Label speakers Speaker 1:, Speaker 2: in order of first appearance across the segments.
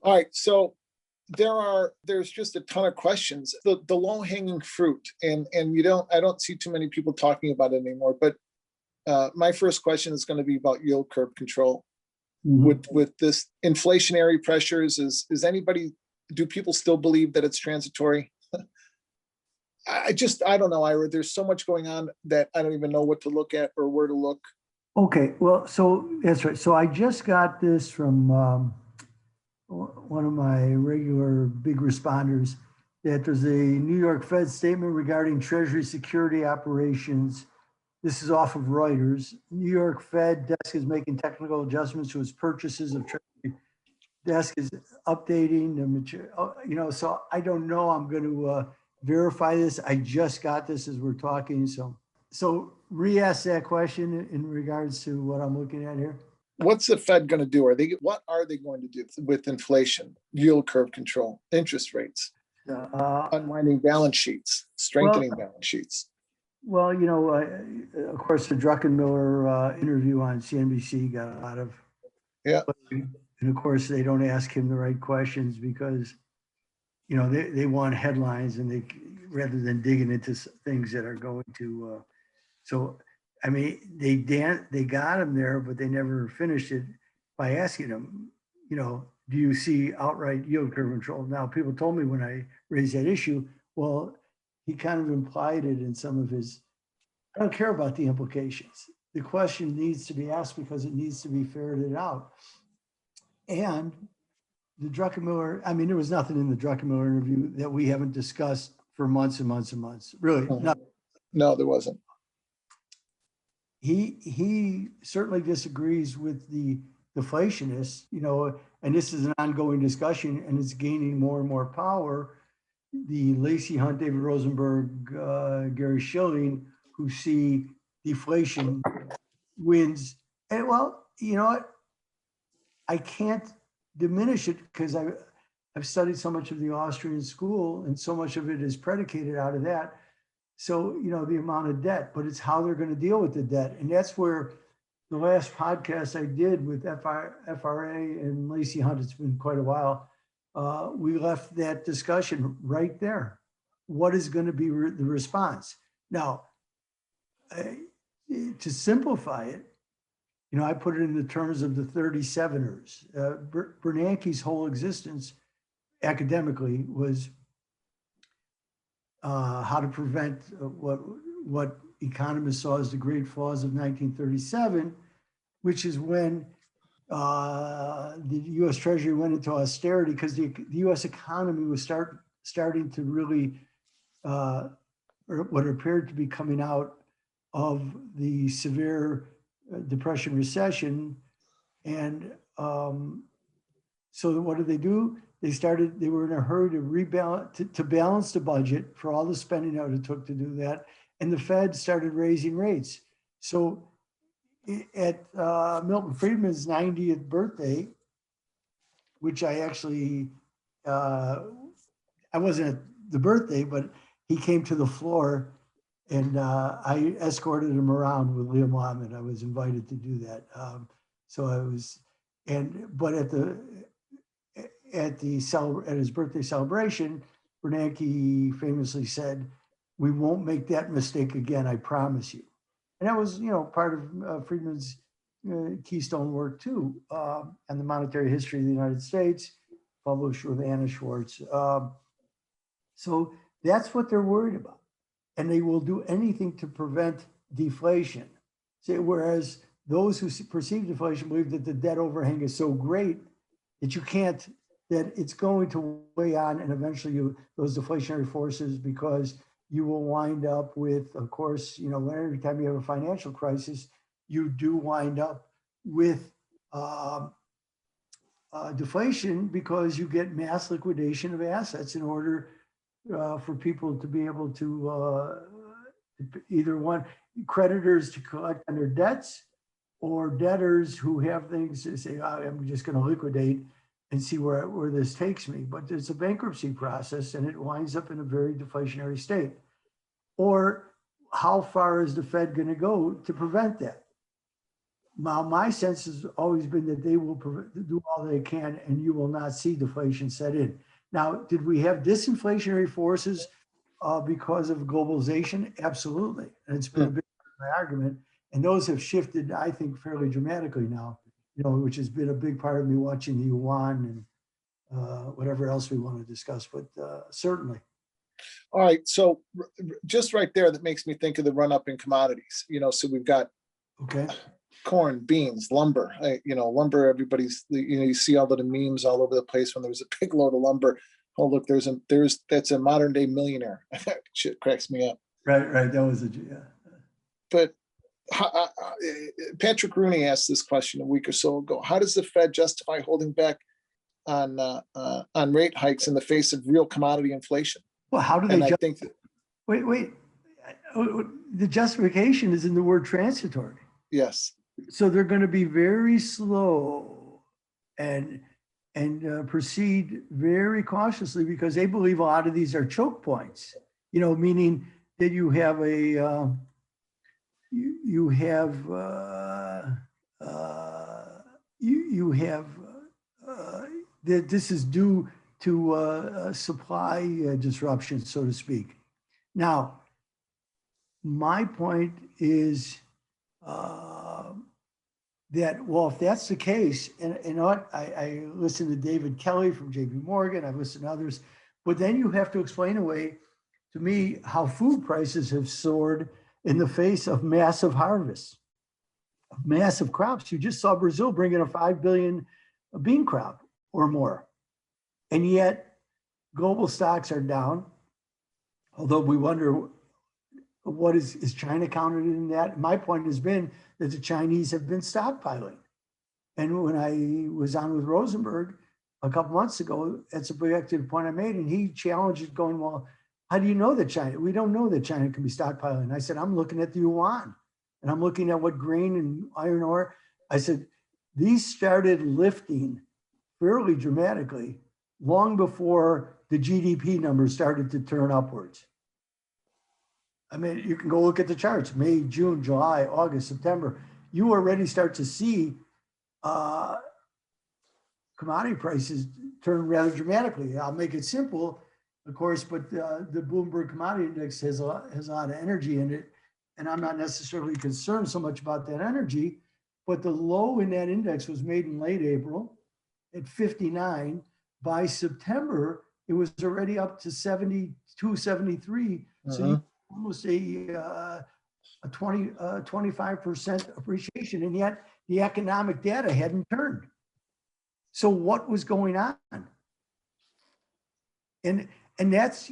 Speaker 1: All right, so there's just a ton of questions. The low hanging fruit, and I don't see too many people talking about it anymore. But my first question is going to be about yield curve control. With this inflationary pressures. Do people still believe that it's transitory? I don't know, Ira. There's so much going on that I don't even know what to look at or where to look.
Speaker 2: Okay, well, so that's right. So I just got this from one of my regular big responders, that there's a New York Fed statement regarding Treasury security operations. This is off of Reuters. New York Fed desk is making technical adjustments to its purchases of Treasury. Desk is updating the material, so I don't know. I'm going to verify this. I just got this as we're talking. So re-ask that question in regards to what I'm looking at here.
Speaker 1: What's the Fed going to do? What are they going to do with inflation, yield curve control, interest rates, unwinding balance sheets, strengthening balance sheets?
Speaker 2: Well, of course, the Druckenmiller interview on CNBC got a lot of, and of course, they don't ask him the right questions because, they want headlines, and rather than digging into things that are going to, I mean, they got him there, but they never finished it by asking him, do you see outright yield curve control? Now, people told me when I raised that issue, well, he kind of implied it in some of his, I don't care about the implications. The question needs to be asked because it needs to be ferreted out. And the Druckenmiller, I mean, there was nothing in the Druckenmiller interview that we haven't discussed for months and months and months. Really, nothing.
Speaker 1: No, there wasn't.
Speaker 2: He certainly disagrees with the deflationists, and this is an ongoing discussion, and it's gaining more and more power. The Lacey Hunt, David Rosenberg, Gary Schilling, who see deflation wins. And well, you know what? I can't diminish it because I've studied so much of the Austrian school, and so much of it is predicated out of that. So, the amount of debt, but it's how they're going to deal with the debt. And that's where the last podcast I did with FRA and Lacey Hunt, it's been quite a while, we left that discussion right there. What is going to be the response? Now, to simplify it, I put it in the terms of the 37ers. Bernanke's whole existence academically was how to prevent what economists saw as the great falls of 1937, which is when the U.S. Treasury went into austerity because the U.S. economy was starting to really, or what appeared to be coming out of the severe Depression recession. And so what did they do? They were in a hurry to rebalance, to balance the budget for all the spending that it took to do that. And the Fed started raising rates. So at Milton Friedman's 90th birthday, which I actually, I wasn't at the birthday, but he came to the floor, and I escorted him around with Leah Mohammed. I was invited to do that. But at his birthday celebration, Bernanke famously said, "We won't make that mistake again, I promise you." And that was, part of Friedman's keystone work too, and the monetary history of the United States, published with Anna Schwartz. So that's what they're worried about. And they will do anything to prevent deflation. Whereas those who perceive deflation believe that the debt overhang is so great that that it's going to weigh on, and eventually those deflationary forces, because you will wind up with, of course, every time you have a financial crisis, you do wind up with deflation, because you get mass liquidation of assets in order for people to be able to either want creditors to collect on their debts, or debtors who have things to say, I'm just going to liquidate and see where this takes me. But it's a bankruptcy process, and it winds up in a very deflationary state. Or how far is the Fed going to go to prevent that? my sense has always been that they will do all they can and you will not see deflation set in. Now, did we have disinflationary forces because of globalization? Absolutely. And it's been a big part of my argument. And those have shifted, I think, fairly dramatically now, which has been a big part of me watching the yuan and whatever else we want to discuss, but certainly.
Speaker 1: All right. So just right there, that makes me think of the run up in commodities, so we've got corn, beans, lumber, lumber, everybody's, you see all the memes all over the place when there's a big load of lumber. Oh, look, that's a modern day millionaire. Shit cracks me up.
Speaker 2: Right. That was
Speaker 1: But Patrick Rooney asked this question a week or so ago. How does the Fed justify holding back on rate hikes in the face of real commodity inflation?
Speaker 2: Well, how do they? I think that, wait. The justification is in the word transitory.
Speaker 1: Yes.
Speaker 2: So they're going to be very slow and proceed very cautiously because they believe a lot of these are choke points. Meaning that you have that this is due to supply disruption, so to speak. Now, my point is that, well, if that's the case, and what I listened to David Kelly from JP Morgan, I've listened to others, but then you have to explain away to me how food prices have soared in the face of massive harvests, of massive crops. You just saw Brazil bring in a 5 billion bean crop or more. And yet global stocks are down, although we wonder what is China counted in that? My point has been that the Chinese have been stockpiling. And when I was on with Rosenberg a couple months ago, that's a projected point I made, and he challenged it going, well, how do you know that China? We don't know that China can be stockpiling. And I said, I'm looking at the yuan and I'm looking at what grain and iron ore. I said, these started lifting fairly dramatically long before the GDP numbers started to turn upwards. I mean, you can go look at the charts, May, June, July, August, September. You already start to see commodity prices turn rather dramatically. I'll make it simple, of course, but the Bloomberg Commodity Index has a lot of energy in it. And I'm not necessarily concerned so much about that energy, but the low in that index was made in late April at 59. By September, it was already up to 72, 73. So you almost a 25% appreciation, and yet the economic data hadn't turned. So what was going on? And that's,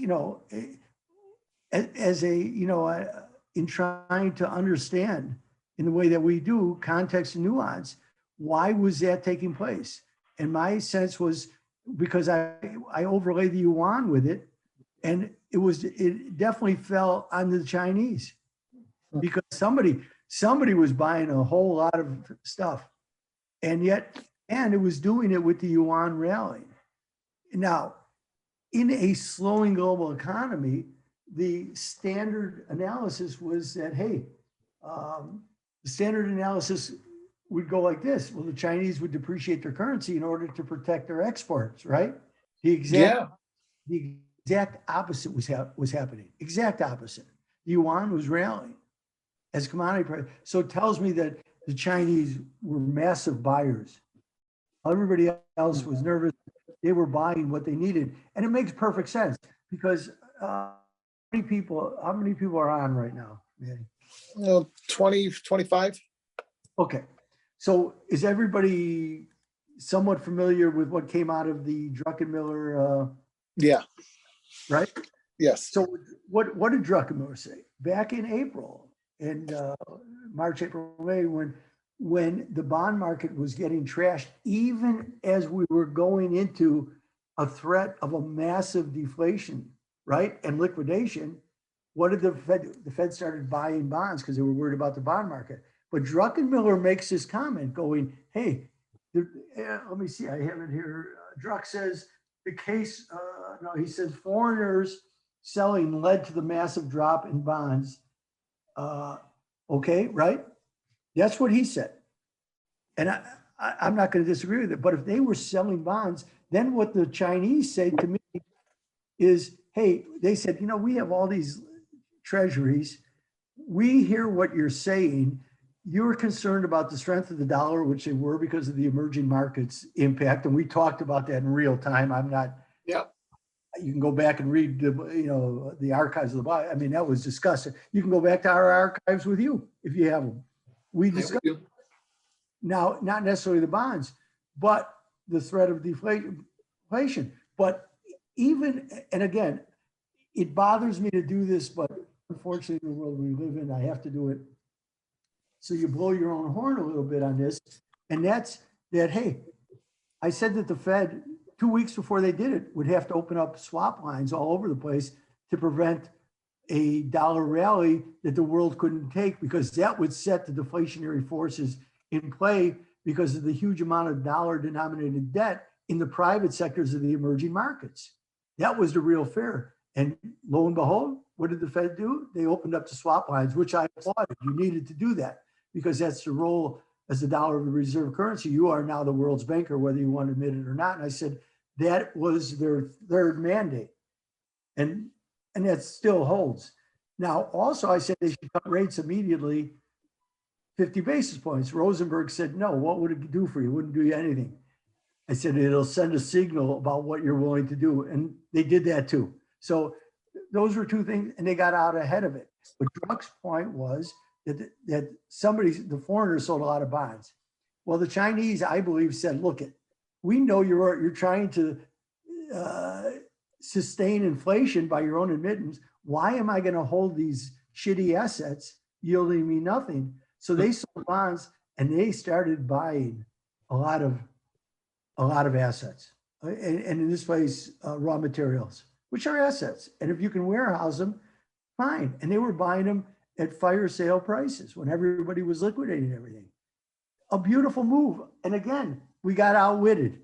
Speaker 2: as in trying to understand in the way that we do context and nuance, why was that taking place? And my sense was because I overlay the yuan with it, and it definitely fell on the Chinese because somebody was buying a whole lot of stuff, and it was doing it with the yuan rallying. Now, in a slowing global economy, the standard analysis was that, hey, the standard analysis would go like this. Well, the Chinese would depreciate their currency in order to protect their exports, right? The exact opposite was happening. Exact opposite. The yuan was rallying as commodity price. So it tells me that the Chinese were massive buyers. Everybody else was nervous. They were buying what they needed. And it makes perfect sense because how many people are on right now, Manny?
Speaker 1: 20, 25.
Speaker 2: Okay. So is everybody somewhat familiar with what came out of the Druckenmiller?
Speaker 1: Yeah.
Speaker 2: Right?
Speaker 1: Yes.
Speaker 2: So what did Druckenmiller say? Back in April, in March, April, May, when the bond market was getting trashed, even as we were going into a threat of a massive deflation, right? And liquidation, what did the Fed? The Fed started buying bonds because they were worried about the bond market. But Druckenmiller makes this comment going, hey, let me see, I have it here. Druck says the case, he says foreigners selling led to the massive drop in bonds. Okay, right? That's what he said. And I'm not going to disagree with it, but if they were selling bonds, then what the Chinese said to me is, hey, they said, you know, we have all these treasuries. We hear what you're saying. You're concerned about the strength of the dollar, which they were because of the emerging markets impact. And we talked about that in real time. I'm not,
Speaker 1: Yeah.
Speaker 2: You can go back and read the, you know, the archives of the Bible. I mean, that was discussed. You can go back to our archives with you if you have them. We discussed now, not necessarily the bonds, but the threat of deflation. But even, and again, it bothers me to do this, but unfortunately, in the world we live in, I have to do it. So you blow your own horn a little bit on this. And that's that, hey, I said that the Fed, 2 weeks before they did it, would have to open up swap lines all over the place to prevent a dollar rally that the world couldn't take, because that would set the deflationary forces in play because of the huge amount of dollar denominated debt in the private sectors of the emerging markets. That was the real fear. And lo and behold, what did the Fed do? They opened up the swap lines, which I applauded. You needed to do that because that's the role as the dollar of the reserve currency. You are now the world's banker, whether you want to admit it or not. And I said, that was their third mandate. And that still holds. Now, also, I said they should cut rates immediately, 50 basis points. Rosenberg said, no, what would it do for you? It wouldn't do you anything. I said, it'll send a signal about what you're willing to do. And they did that too. So those were two things, and they got out ahead of it. But Druck's point was that the foreigners sold a lot of bonds. Well, the Chinese, I believe, said, look, we know you're trying to sustain inflation by your own admittance. Why am I going to hold these shitty assets yielding me nothing? So they sold bonds and they started buying a lot of assets, and in this case, raw materials, which are assets. And if you can warehouse them, fine. And they were buying them at fire sale prices when everybody was liquidating everything. A beautiful move. And again, we got outwitted.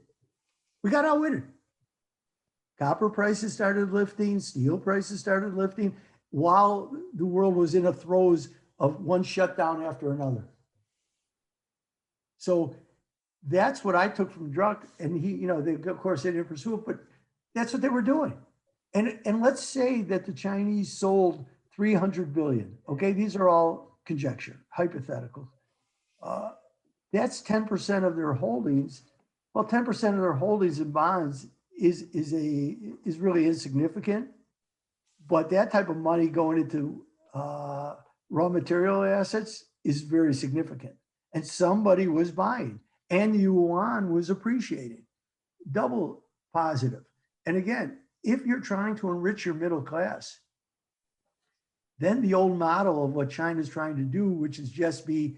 Speaker 2: Copper prices started lifting, steel prices started lifting, while the world was in a throes of one shutdown after another. So that's what I took from Druck. And he, you know, of course, they didn't pursue it, but that's what they were doing. And let's say that the Chinese sold 300 billion. Okay, these are all conjecture, hypothetical. That's 10% of their holdings. Well, 10% of their holdings in bonds is really insignificant. But that type of money going into raw material assets is very significant. And somebody was buying, and the yuan was appreciating, double positive. And again, if you're trying to enrich your middle class, then the old model of what China's trying to do, which is just be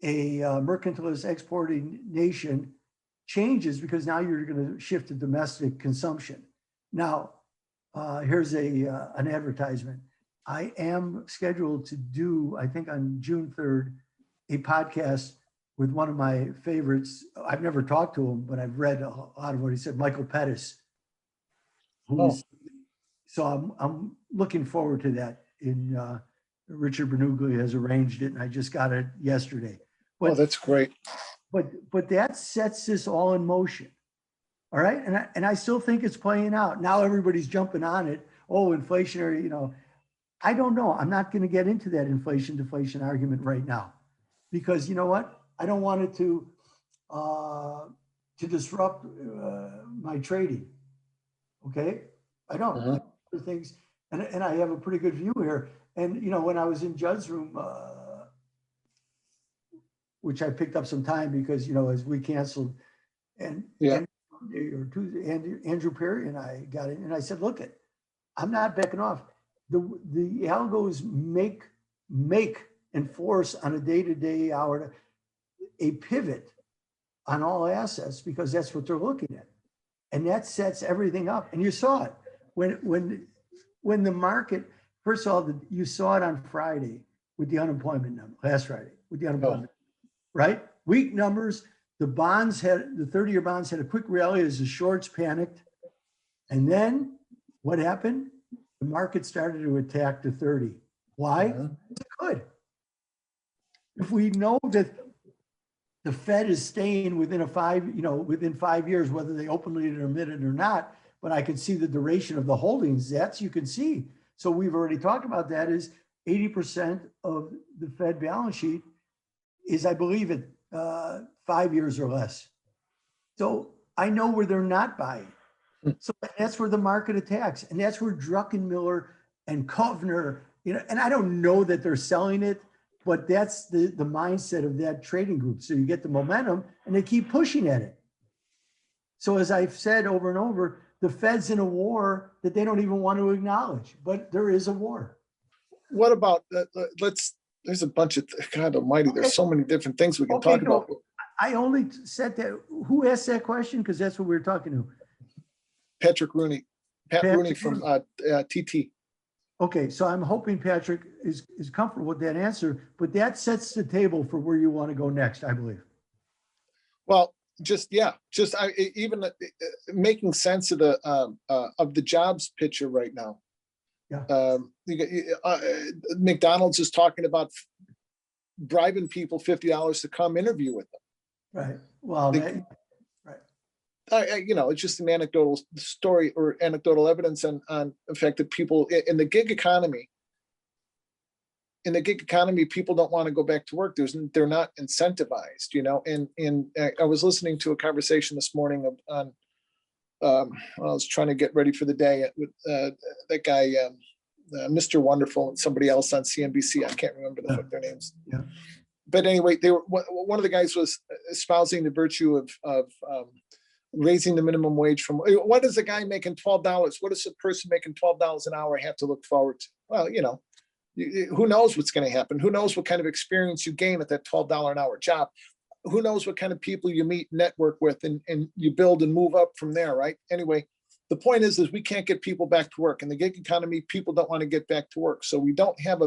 Speaker 2: a mercantilist exporting nation, changes, because now you're going to shift to domestic consumption. Now, here's an advertisement. I am scheduled to do, I think on June 3rd, a podcast with one of my favorites. I've never talked to him, but I've read a lot of what he said, Michael Pettis. So I'm looking forward to that. Richard Bernoulli has arranged it, and I just got it yesterday. But,
Speaker 1: that's great.
Speaker 2: But that sets this all in motion. All right. And I still think it's playing out. Now everybody's jumping on it. Oh, inflationary, you know. I don't know. I'm not going to get into that inflation deflation argument right now, because you know what? I don't want it to disrupt my trading. Okay. I don't. Other things, and I have a pretty good view here. And you know, when I was in Judd's room, which I picked up some time because, you know, as we canceled, and Andrew Perry and I got in, and I said, look, I'm not backing off. The algos make and force on a day-to-day hour a pivot on all assets, because that's what they're looking at. And that sets everything up. And you saw it when the market, first of all, you saw it on Friday with the unemployment number, last Friday with the unemployment, right? Weak numbers. The 30-year bonds had a quick rally as the shorts panicked. And then what happened? The market started to attack the 30. Why? It could. If we know that the Fed is staying within within 5 years, whether they openly admit it or not, but I can see the duration of the holdings. That's, you can see. So we've already talked about that, is 80% of the Fed balance sheet is, I believe, at 5 years or less. So I know where they're not buying. So that's where the market attacks. And that's where Druckenmiller and Kovner, and I don't know that they're selling it, but that's the mindset of that trading group. So you get the momentum and they keep pushing at it. So as I've said over and over, the Fed's in a war that they don't even want to acknowledge, but there is a war.
Speaker 1: What about, there's a bunch of, God almighty, there's so many different things we can talk about.
Speaker 2: I only said that, who asked that question? Because that's what we were talking to.
Speaker 1: Pat Rooney from TT.
Speaker 2: Okay, so I'm hoping Patrick is comfortable with that answer, but that sets the table for where you want to go next, I believe.
Speaker 1: Well, even making sense of the jobs picture right now.
Speaker 2: Yeah.
Speaker 1: McDonald's is talking about bribing people $50 to come interview with them.
Speaker 2: Right. Well,
Speaker 1: it's just an anecdotal story or anecdotal evidence on the fact that people in the gig economy. In the gig economy, people don't want to go back to work. They're not incentivized, And I was listening to a conversation this morning on. I was trying to get ready for the day with that guy, Mr. Wonderful, and somebody else on CNBC. I can't remember their names.
Speaker 2: Yeah.
Speaker 1: But anyway, one of the guys was espousing the virtue of raising the minimum wage from, what does a guy making $12? What does a person making $12 an hour have to look forward to? Well, who knows what's going to happen? Who knows what kind of experience you gain at that $12 an hour job? Who knows what kind of people you meet, network with, and you build and move up from there, right? Anyway, the point is we can't get people back to work. In the gig economy, people don't want to get back to work. So we don't have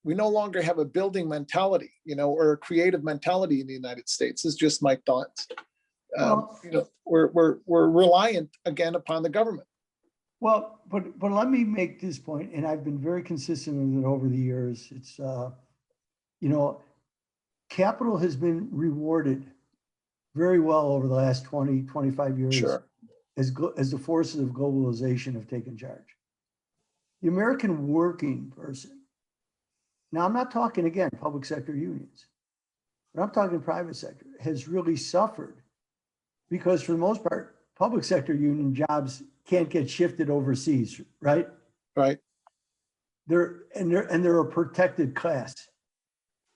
Speaker 1: we no longer have a building mentality, or a creative mentality in the United States. This is just my thoughts. We're reliant again upon the government.
Speaker 2: Well, but let me make this point, and I've been very consistent with it over the years. It's capital has been rewarded very well over the last 20, 25 years.
Speaker 1: Sure.
Speaker 2: As the forces of globalization have taken charge. The American working person, now I'm not talking again public sector unions, but I'm talking private sector, has really suffered because for the most part, public sector union jobs can't get shifted overseas, right?
Speaker 1: Right.
Speaker 2: They're a protected class.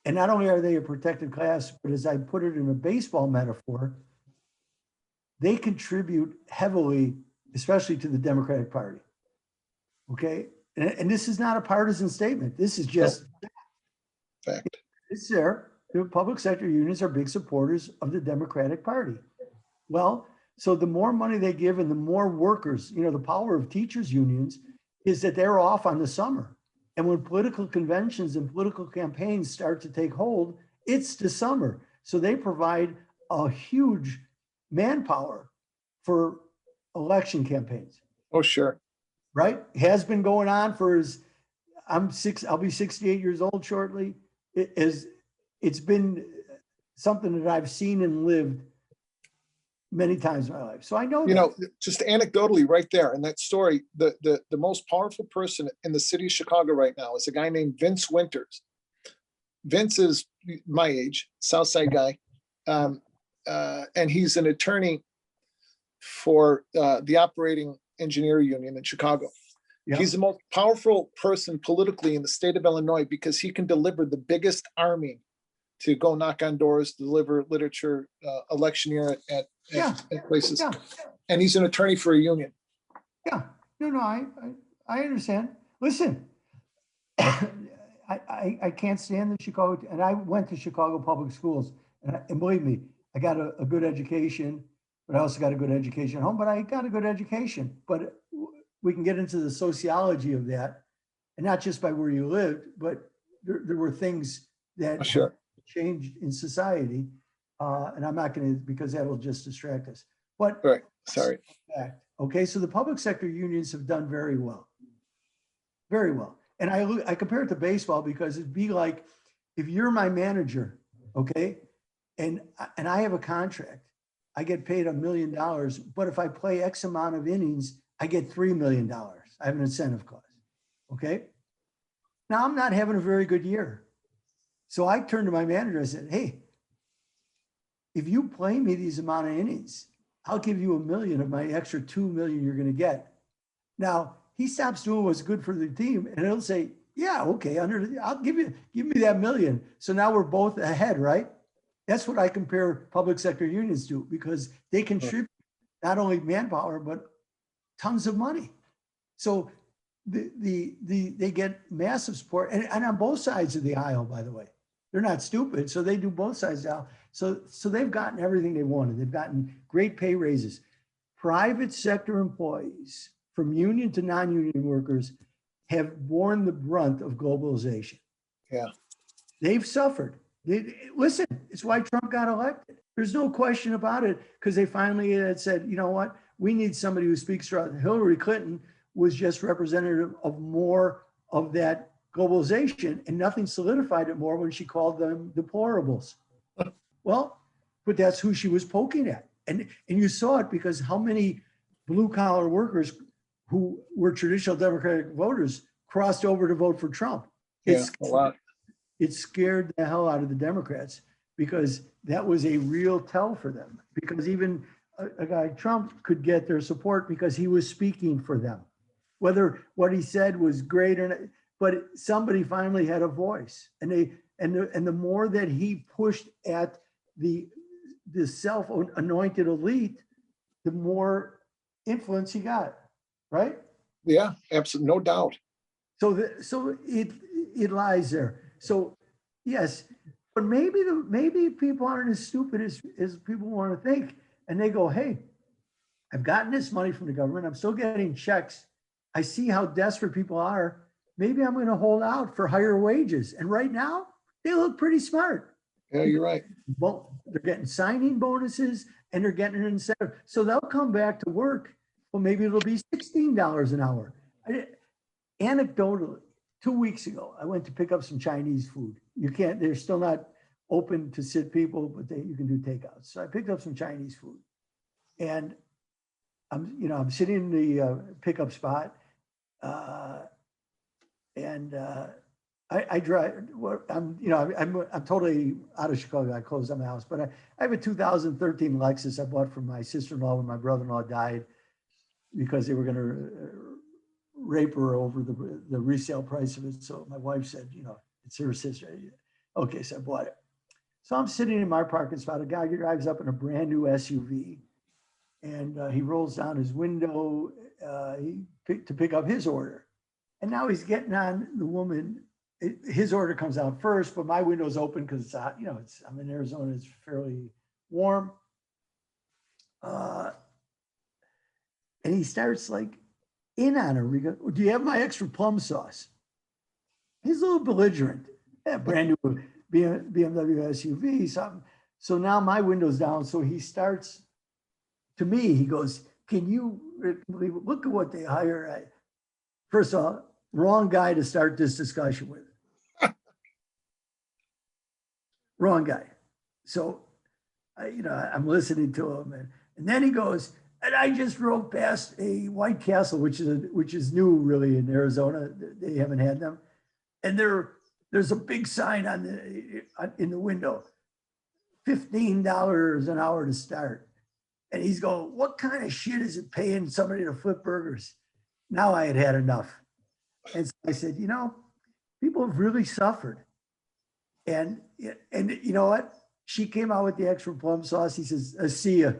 Speaker 2: And not only are they a protected class, but as I put it in a baseball metaphor, they contribute heavily, especially to the Democratic Party. Okay. And this is not a partisan statement. This is just
Speaker 1: fact.
Speaker 2: It's there. The public sector unions are big supporters of the Democratic Party. Well, so the more money they give and the more workers, the power of teachers unions is that they're off on the summer. And when political conventions and political campaigns start to take hold, it's the summer. So they provide a huge manpower for election campaigns.
Speaker 1: Oh, sure.
Speaker 2: Right? Has been going on I'll be 68 years old shortly. It's been something that I've seen and lived many times in my life. So I know
Speaker 1: just anecdotally right there in that story, the most powerful person in the city of Chicago right now is a guy named Vince Winters. Vince is my age, South Side guy. And he's an attorney for the operating engineer union in Chicago. Yeah. He's the most powerful person politically in the state of Illinois because he can deliver the biggest army to go knock on doors, deliver literature, electioneer at places. Yeah. And he's an attorney for a union.
Speaker 2: Yeah. No, I understand. Listen, I can't stand the Chicago, and I went to Chicago public schools, and believe me, I got a good education, but I also got a good education at home, but I got a good education. But we can get into the sociology of that, and not just by where you lived, but there were things that changed in society. And I'm not going to, because that will just distract us. But
Speaker 1: right. Sorry.
Speaker 2: Okay, so the public sector unions have done very well. Very well. And I compare it to baseball because it'd be like if you're my manager, okay, And I have a contract. I get paid $1 million, but if I play X amount of innings, I get $3 million. I have an incentive clause. Okay. Now I'm not having a very good year. So I turned to my manager and said, hey, if you play me these amount of innings, I'll give you $1 million of my extra $2 million you're going to get. Now he stops doing what's good for the team and he'll say, yeah, okay, I'll give me that $1 million. So now we're both ahead, right? That's what I compare public sector unions to, because they contribute not only manpower, but tons of money. So they get massive support, and on both sides of the aisle, by the way. They're not stupid, so they do both sides of the aisle. So they've gotten everything they wanted. They've gotten great pay raises. Private sector employees, from union to non-union workers, have borne the brunt of globalization.
Speaker 1: Yeah.
Speaker 2: They've suffered. Listen, it's why Trump got elected. There's no question about it, because they finally had said, you know what? We need somebody who speaks for us. Hillary Clinton was just representative of more of that globalization, and nothing solidified it more when she called them deplorables. Well, but that's who she was poking at. And you saw it, because how many blue collar workers who were traditional Democratic voters crossed over to vote for Trump.
Speaker 1: Yeah, a lot.
Speaker 2: It scared the hell out of the Democrats, because that was a real tell for them, because even a guy Trump could get their support because he was speaking for them. Whether what he said was great or not, but somebody finally had a voice, and the more that he pushed at the self-anointed elite, the more influence he got, right?
Speaker 1: Yeah, absolutely, no doubt.
Speaker 2: So it lies there. So yes, but maybe people aren't as stupid as people want to think, and they go, hey, I've gotten this money from the government. I'm still getting checks. I see how desperate people are. Maybe I'm going to hold out for higher wages. And right now, they look pretty smart.
Speaker 1: Yeah, you're right.
Speaker 2: Well, they're getting signing bonuses and they're getting an incentive. So they'll come back to work. Well, maybe it'll be $16 an hour. Anecdotally, 2 weeks ago, I went to pick up some Chinese food. They're still not open to sit people, but you can do takeouts. So I picked up some Chinese food, and I'm sitting in the pickup spot, and I drive. I'm totally out of Chicago. I closed on my house, but I have a 2013 Lexus I bought from my sister-in-law when my brother-in-law died, because they were going to rape her over the resale price of it. So my wife said, it's her sister. Okay, so I bought it. So I'm sitting in my parking spot. A guy drives up in a brand new SUV, and he rolls down his window to pick up his order. And now he's getting on the woman. His order comes out first, but my window's open because it's hot. I'm in Arizona. It's fairly warm. And he starts in on her. We go, do you have my extra plum sauce? He's a little belligerent. Yeah, brand new BMW SUV, something. So now my window's down. So he starts, to me, he goes, can you believe it? Look at what they hire. First of all, wrong guy to start this discussion with. Wrong guy. So, I'm listening to him. And then he goes, and I just drove past a White Castle, which is new really in Arizona. They haven't had them. And there's a big sign in the window, $15 an hour to start. And he's going, what kind of shit is it paying somebody to flip burgers? Now I had enough. And so I said, people have really suffered. And you know what? She came out with the extra plum sauce. He says, see ya,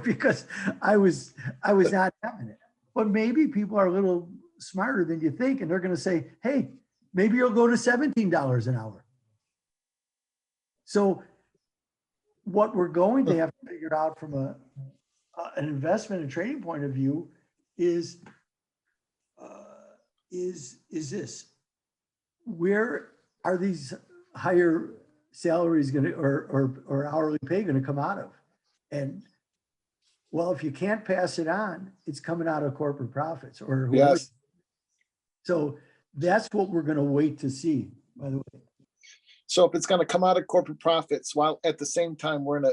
Speaker 2: because I was not having it. But maybe people are a little smarter than you think. And they're going to say, hey, maybe you'll go to $17 an hour. So what we're going to have to figure out from an investment and trading point of view is this: where are these higher salaries going to, or hourly pay going to come out of? And well, if you can't pass it on, it's coming out of corporate profits or whoever.
Speaker 1: Yes.
Speaker 2: So that's what we're going to wait to see, by the way.
Speaker 1: So if it's going to come out of corporate profits, while at the same time we're in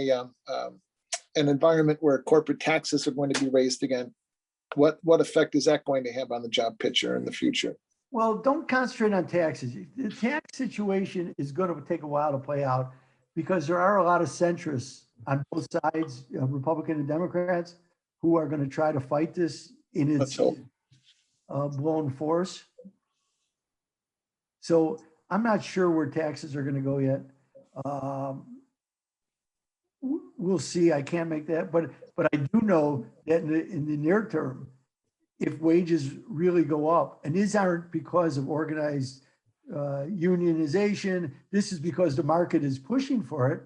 Speaker 1: an environment where corporate taxes are going to be raised again, what effect is that going to have on the job picture in the future?
Speaker 2: Well, don't concentrate on taxes. The tax situation is going to take a while to play out because there are a lot of centrists on both sides, Republican and Democrats, who are going to try to fight this in its blown force. So I'm not sure where taxes are going to go yet. We'll see. I can't make that, but I do know that in the near term, if wages really go up, and these aren't because of organized unionization, this is because the market is pushing for it.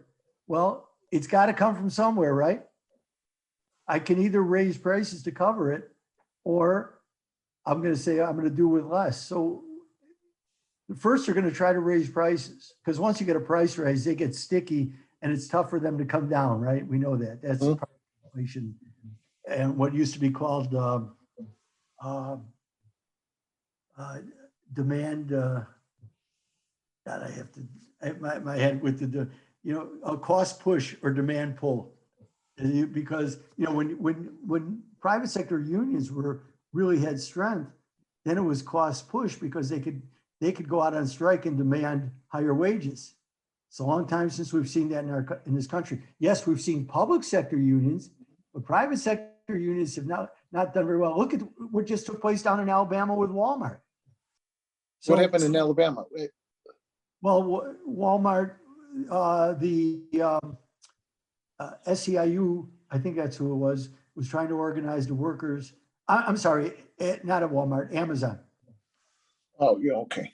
Speaker 2: Well, it's got to come from somewhere, right? I can either raise prices to cover it, or I'm going to say I'm going to do with less. So first, they're going to try to raise prices because once you get a price raise, they get sticky and it's tough for them to come down, right? We know that. That's part of inflation and what used to be called demand. God, I have to. My head with the a cost push or demand pull, because when private sector unions really had strength, then it was cost push because they could go out on strike and demand higher wages. It's a long time since we've seen that in this country. Yes, we've seen public sector unions, but private sector unions have not done very well. Look at what just took place down in Alabama with Walmart.
Speaker 1: So, what happened in Alabama?
Speaker 2: Well, Walmart, the SEIU, I think that's who it was trying to organize the workers. I'm sorry, not at Walmart, Amazon.
Speaker 1: Oh, yeah, okay.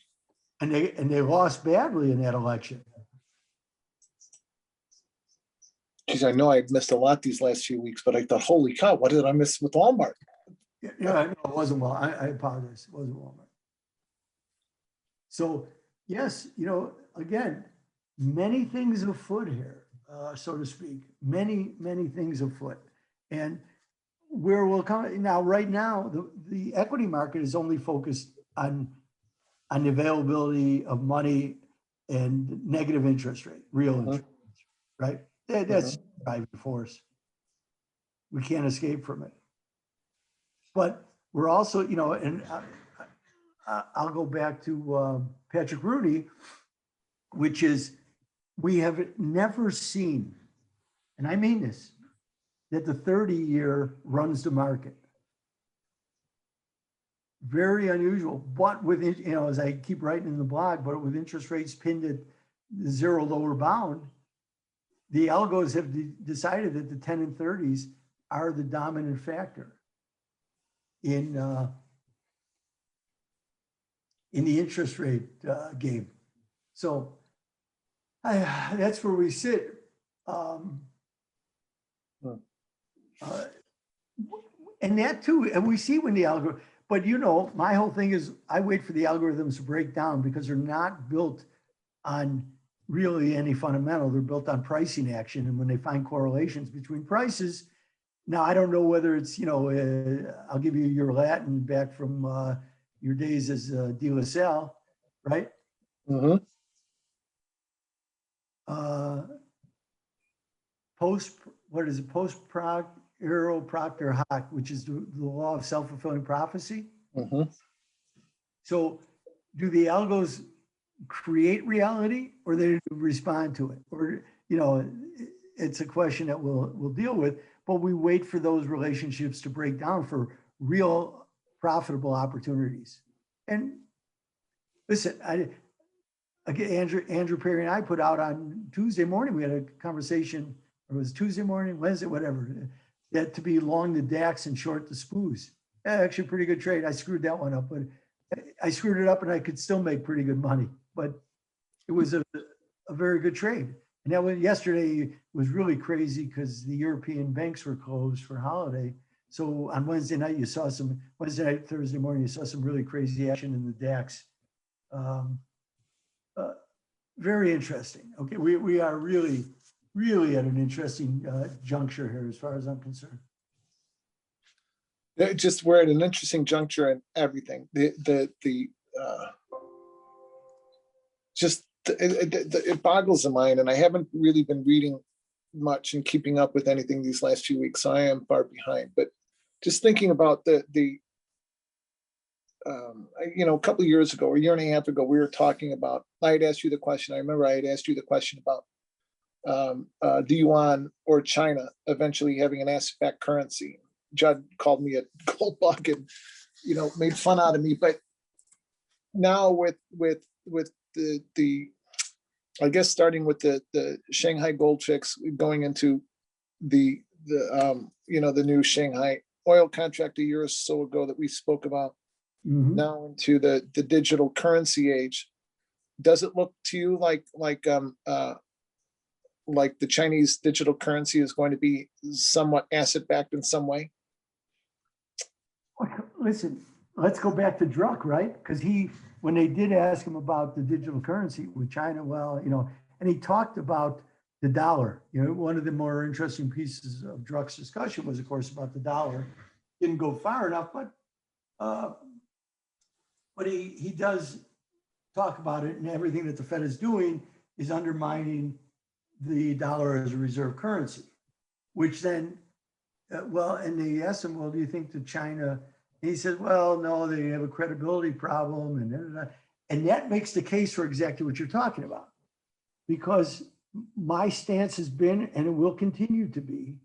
Speaker 2: And they lost badly in that election.
Speaker 1: Geez, I know I've missed a lot these last few weeks, but I thought, holy cow, what did I miss with Walmart?
Speaker 2: Yeah, no, it wasn't Walmart. I apologize. It wasn't Walmart. So yes, again, many things afoot here, so to speak. Many things afoot, and where we'll come now. Right now, the equity market is only focused on the availability of money and negative interest rate, real interest, right? That's driving force. We can't escape from it. But we're also, and I'll go back to Patrick Rooney, which is we have never seen, and I mean this, that the 30-year runs the market. Very unusual, but with, as I keep writing in the blog, but with interest rates pinned at the zero lower bound, the algos have decided that the 10 and 30s are the dominant factor in the interest rate game. So that's where we sit. And that too, and we see when the algorithm, but my whole thing is I wait for the algorithms to break down because they're not built on really any fundamental. They're built on pricing action. And when they find correlations between prices, now I don't know whether it's, I'll give you your Latin back from your days as De La Salle, right?
Speaker 1: Mm-hmm.
Speaker 2: Post-Proctor hoc, which is the law of self-fulfilling prophecy.
Speaker 1: Mm-hmm.
Speaker 2: So do the algos create reality or they respond to it? Or, it's a question that we'll deal with, but we wait for those relationships to break down for real profitable opportunities. And listen, Andrew Perry and I put out on Tuesday morning, we had a conversation, or it was Tuesday morning, Wednesday, whatever, that to be long the DAX and short the SPOOs. Actually, pretty good trade. I screwed that one up, but I screwed it up and I could still make pretty good money. But it was a very good trade. And that was yesterday was really crazy because the European banks were closed for holiday. So on Wednesday night, Thursday morning, you saw some really crazy action in the DAX. Very interesting. Okay, we are really at an interesting juncture here as far as I'm concerned.
Speaker 1: We're at an interesting juncture in everything. just it boggles the mind. And I haven't really been reading much and keeping up with anything these last few weeks, so I am far behind. But just thinking about a couple of years ago, or a year and a half ago, we were talking about, I had asked you the question, I remember I had asked you the question about the yuan or China eventually having an asset-backed currency. Judd called me a gold bug and, made fun out of me. But now with the I guess starting with the Shanghai gold fix, going into the new Shanghai oil contract a year or so ago that we spoke about, now into the digital currency age, does it look to you like the Chinese digital currency is going to be somewhat asset backed in some way?
Speaker 2: Listen, let's go back to Druck, right? Because when they did ask him about the digital currency with China, and he talked about the dollar. One of the more interesting pieces of Druck's discussion was, of course, about the dollar. Didn't go far enough, but he does talk about it, and everything that the Fed is doing is undermining the dollar as a reserve currency, which then, and they asked him, well, do you think that China, and he said, well, no, they have a credibility problem, and that makes the case for exactly what you're talking about. Because my stance has been, and it will continue to be,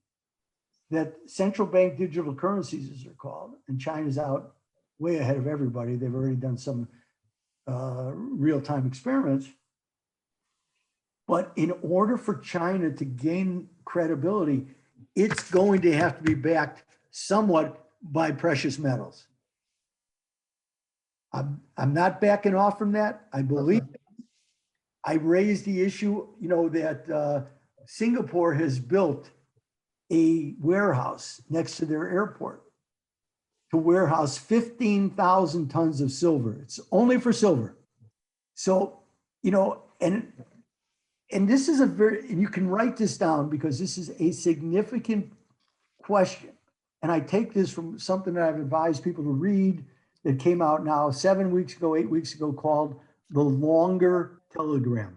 Speaker 2: that central bank digital currencies, as they're called, and China's out way ahead of everybody. They've already done some real-time experiments. But in order for China to gain credibility, it's going to have to be backed somewhat by precious metals. I'm not backing off from that. I believe I raised the issue, that Singapore has built a warehouse next to their airport to warehouse 15,000 tons of silver. It's only for silver. So, and this is and you can write this down because this is a significant question. And I take this from something that I've advised people to read that came out now 7 weeks ago, 8 weeks ago, called The Longer Telegram.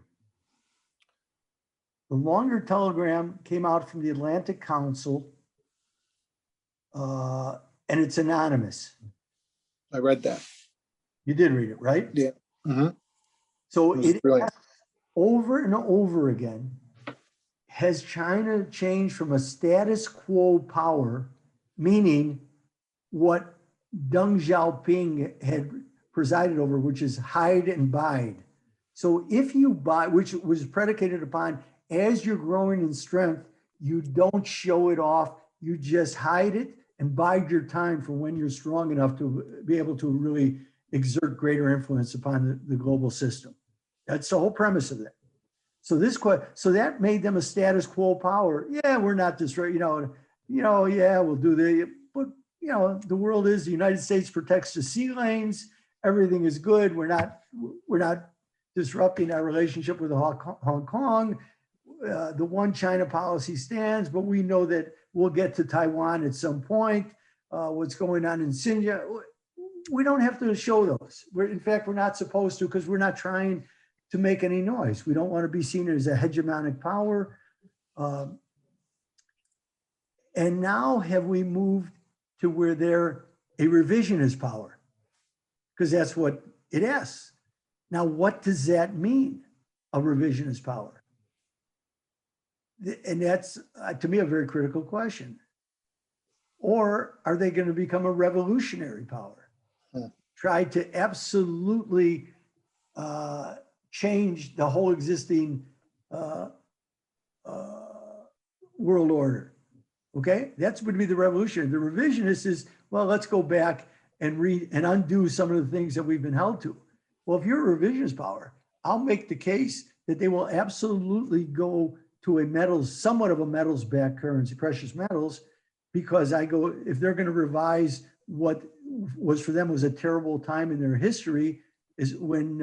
Speaker 2: The Longer Telegram came out from the Atlantic Council, and it's anonymous.
Speaker 1: I read that.
Speaker 2: You did read it, right?
Speaker 1: Yeah. Mm-hmm.
Speaker 2: So it asks over and over again, has China changed from a status quo power, meaning what Deng Xiaoping had presided over, which is hide and bide. So if you buy, which was predicated upon, as you're growing in strength, you don't show it off, you just hide it and bide your time for when you're strong enough to be able to really exert greater influence upon the global system. That's the whole premise of that. So that made them a status quo power. Yeah, we're not this, yeah, we'll do but the world is, the United States protects the sea lanes. Everything is good. We're not disrupting our relationship with Hong Kong. The one China policy stands, but we know that we'll get to Taiwan at some point. What's going on in Xinjiang, we don't have to show those. In fact, we're not supposed to, because we're not trying to make any noise. We don't want to be seen as a hegemonic power. And now have we moved to where they're a revisionist power? Because that's what it is. Now, what does that mean, a revisionist power? And that's, to me, a very critical question. Or are they going to become a revolutionary power? Try to absolutely change the whole existing world order. Okay, that's would be the revolutionary. The revisionist is, well, let's go back and read and undo some of the things that we've been held to. Well, if you're a revisionist power, I'll make the case that they will absolutely go to a somewhat of a metals-backed currency, precious metals, because if they're going to revise what was for them was a terrible time in their history, is when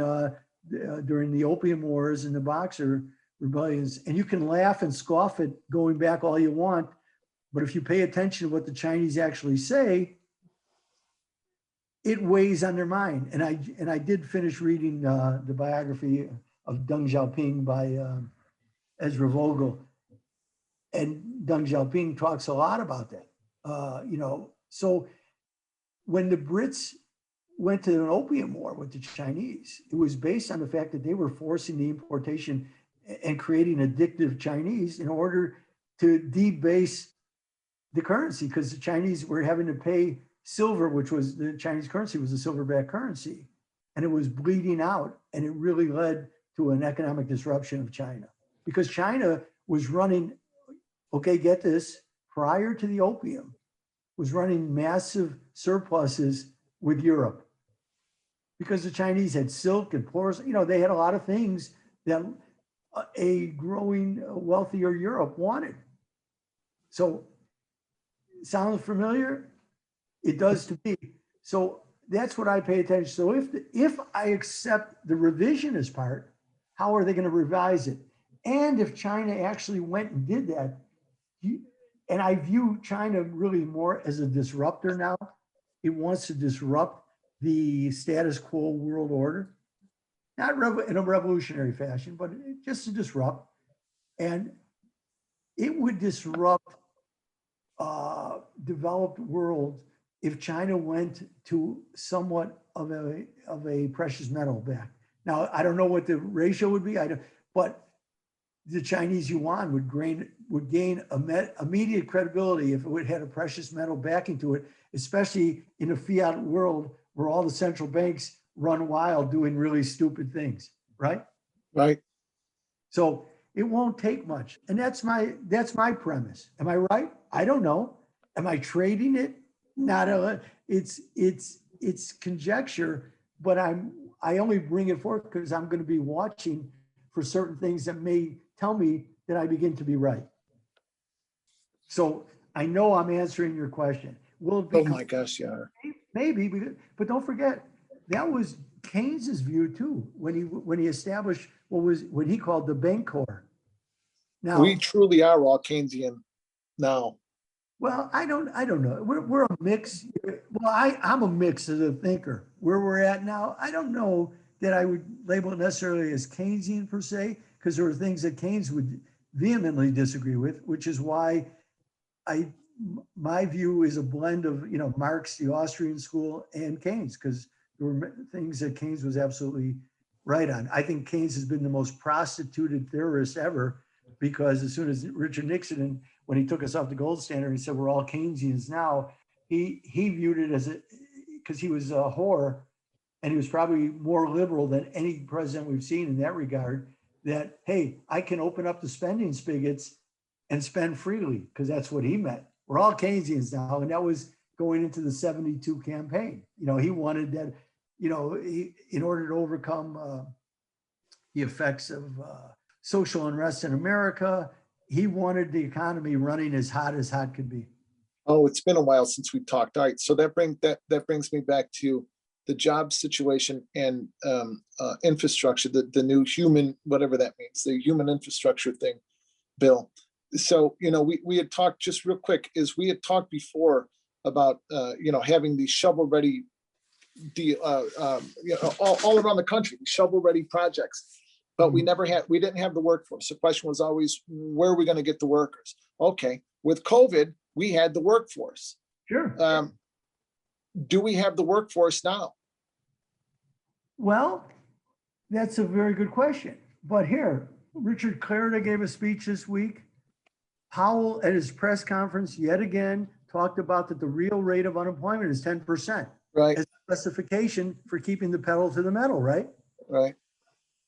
Speaker 2: during the Opium Wars and the Boxer rebellions, and you can laugh and scoff at going back all you want, but if you pay attention to what the Chinese actually say, it weighs on their mind. And I did finish reading the biography of Deng Xiaoping by Ezra Vogel. And Deng Xiaoping talks a lot about that. So when the Brits went to an opium war with the Chinese, it was based on the fact that they were forcing the importation and creating addictive Chinese in order to debase the currency, because the Chinese were having to pay silver, which was the Chinese currency was a silver-backed currency, and it was bleeding out, and it really led to an economic disruption of China, because China was running, okay, get this, prior to the opium, was running massive surpluses with Europe, because the Chinese had silk and porcelain, they had a lot of things that a growing, wealthier Europe wanted. So, sounds familiar? It does to me. So that's what I pay attention. So if I accept the revisionist part, how are they going to revise it? And if China actually went and did that, and I view China really more as a disruptor now. It wants to disrupt the status quo world order, not in a revolutionary fashion, but just to disrupt. And it would disrupt developed world if China went to somewhat of a precious metal back. Now, I don't know what the ratio would be, but the Chinese yuan would gain immediate credibility if it had a precious metal backing to it, especially in a fiat world where all the central banks run wild doing really stupid things, right?
Speaker 1: Right. So
Speaker 2: it won't take much. And that's my premise. Am I right? I don't know. Am I trading it? It's conjecture, but I only bring it forth because I'm going to be watching for certain things that may tell me that I begin to be right. So I know I'm answering your question. Will it be?
Speaker 1: Oh my gosh, yeah.
Speaker 2: Maybe, but don't forget, that was Keynes's view too, when he established what he called the bank core. Now
Speaker 1: we truly are all Keynesian now.
Speaker 2: Well, I don't know. We're a mix. Well, I'm a mix as a thinker. Where we're at now, I don't know that I would label it necessarily as Keynesian per se, because there are things that Keynes would vehemently disagree with, which is why my view is a blend of Marx, the Austrian school, and Keynes, because there were things that Keynes was absolutely right on. I think Keynes has been the most prostituted theorist ever, because as soon as Richard Nixon, when he took us off the gold standard, he said we're all Keynesians now. He viewed it as because he was a whore, and he was probably more liberal than any president we've seen in that regard. That hey, I can open up the spending spigots and spend freely, because that's what he meant. We're all Keynesians now, and that was going into the '72 campaign. He wanted that. In order to overcome the effects of social unrest in America, he wanted the economy running as hot could be.
Speaker 1: Oh, it's been a while since we talked. All right, so that brings me back to the job situation and infrastructure, the new human, whatever that means, the human infrastructure thing, Bill. So we had talked, just real quick, we had talked before about having these shovel-ready, all around the country, shovel-ready projects. But we didn't have the workforce. The question was always, where are we going to get the workers? Okay, with COVID, we had the workforce.
Speaker 2: Sure.
Speaker 1: Do we have the workforce now?
Speaker 2: Well, that's a very good question. But here, Richard Clarida gave a speech this week. Powell, at his press conference, yet again, talked about that the real rate of unemployment is 10%.
Speaker 1: Right.
Speaker 2: As a specification for keeping the pedal to the metal, right?
Speaker 1: Right.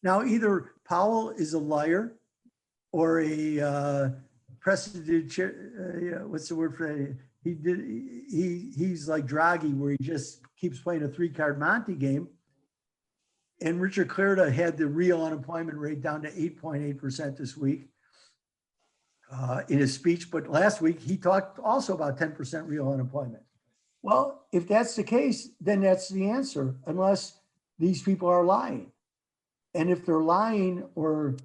Speaker 2: Now, either Powell is a liar or a what's the word for that? He's like Draghi, where he just keeps playing a 3-card Monte game. And Richard Clarida had the real unemployment rate down to 8.8% this week in his speech. But last week, he talked also about 10% real unemployment. Well, if that's the case, then that's the answer, unless these people are lying. And if they're lying, or,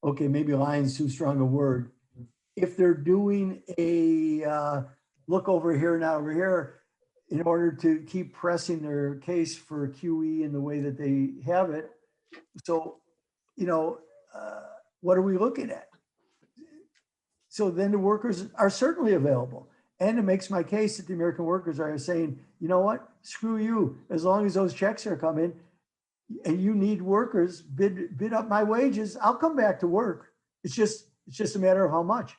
Speaker 2: okay, maybe lying is too strong a word. If they're doing a look over here and over here in order to keep pressing their case for QE in the way that they have it. So you know, what are we looking at? So then the workers are certainly available. And it makes my case that the American workers are saying, you know what, screw you. As long as those checks are coming and you need workers, bid up my wages, I'll come back to work. It's just a matter of how much.